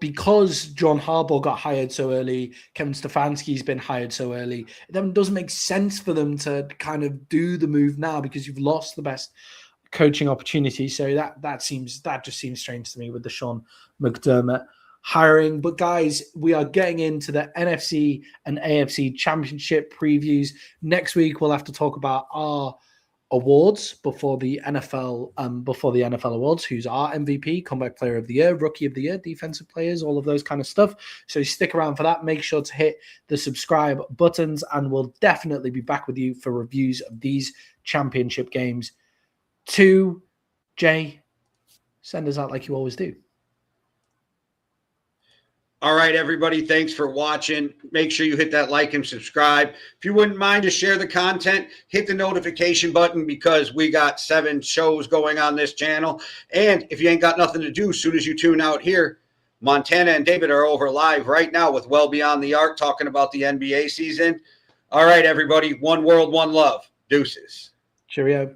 S1: because John Harbaugh got hired so early, Kevin Stefanski's been hired so early, it doesn't make sense for them to kind of do the move now because you've lost the best coaching opportunity. So that just seems strange to me with the Sean McDermott hiring. But guys, we are getting into the NFC and AFC Championship previews. Next week we'll have to talk about our awards before the NFL awards. Who's our MVP, comeback player of the year, rookie of the year, defensive players, all of those kind of stuff. So stick around for that. Make sure to hit the subscribe buttons, and we'll definitely be back with you for reviews of these championship games. Jay, send us out like you always do.
S2: All right, everybody, thanks for watching. Make sure you hit that like and subscribe. If you wouldn't mind to share the content, hit the notification button because we got 7 shows going on this channel. And if you ain't got nothing to do, as soon as you tune out here, Montana and David are over live right now with Well Beyond the Arc talking about the NBA season. All right, everybody, one world, one love. Deuces.
S1: Cheerio.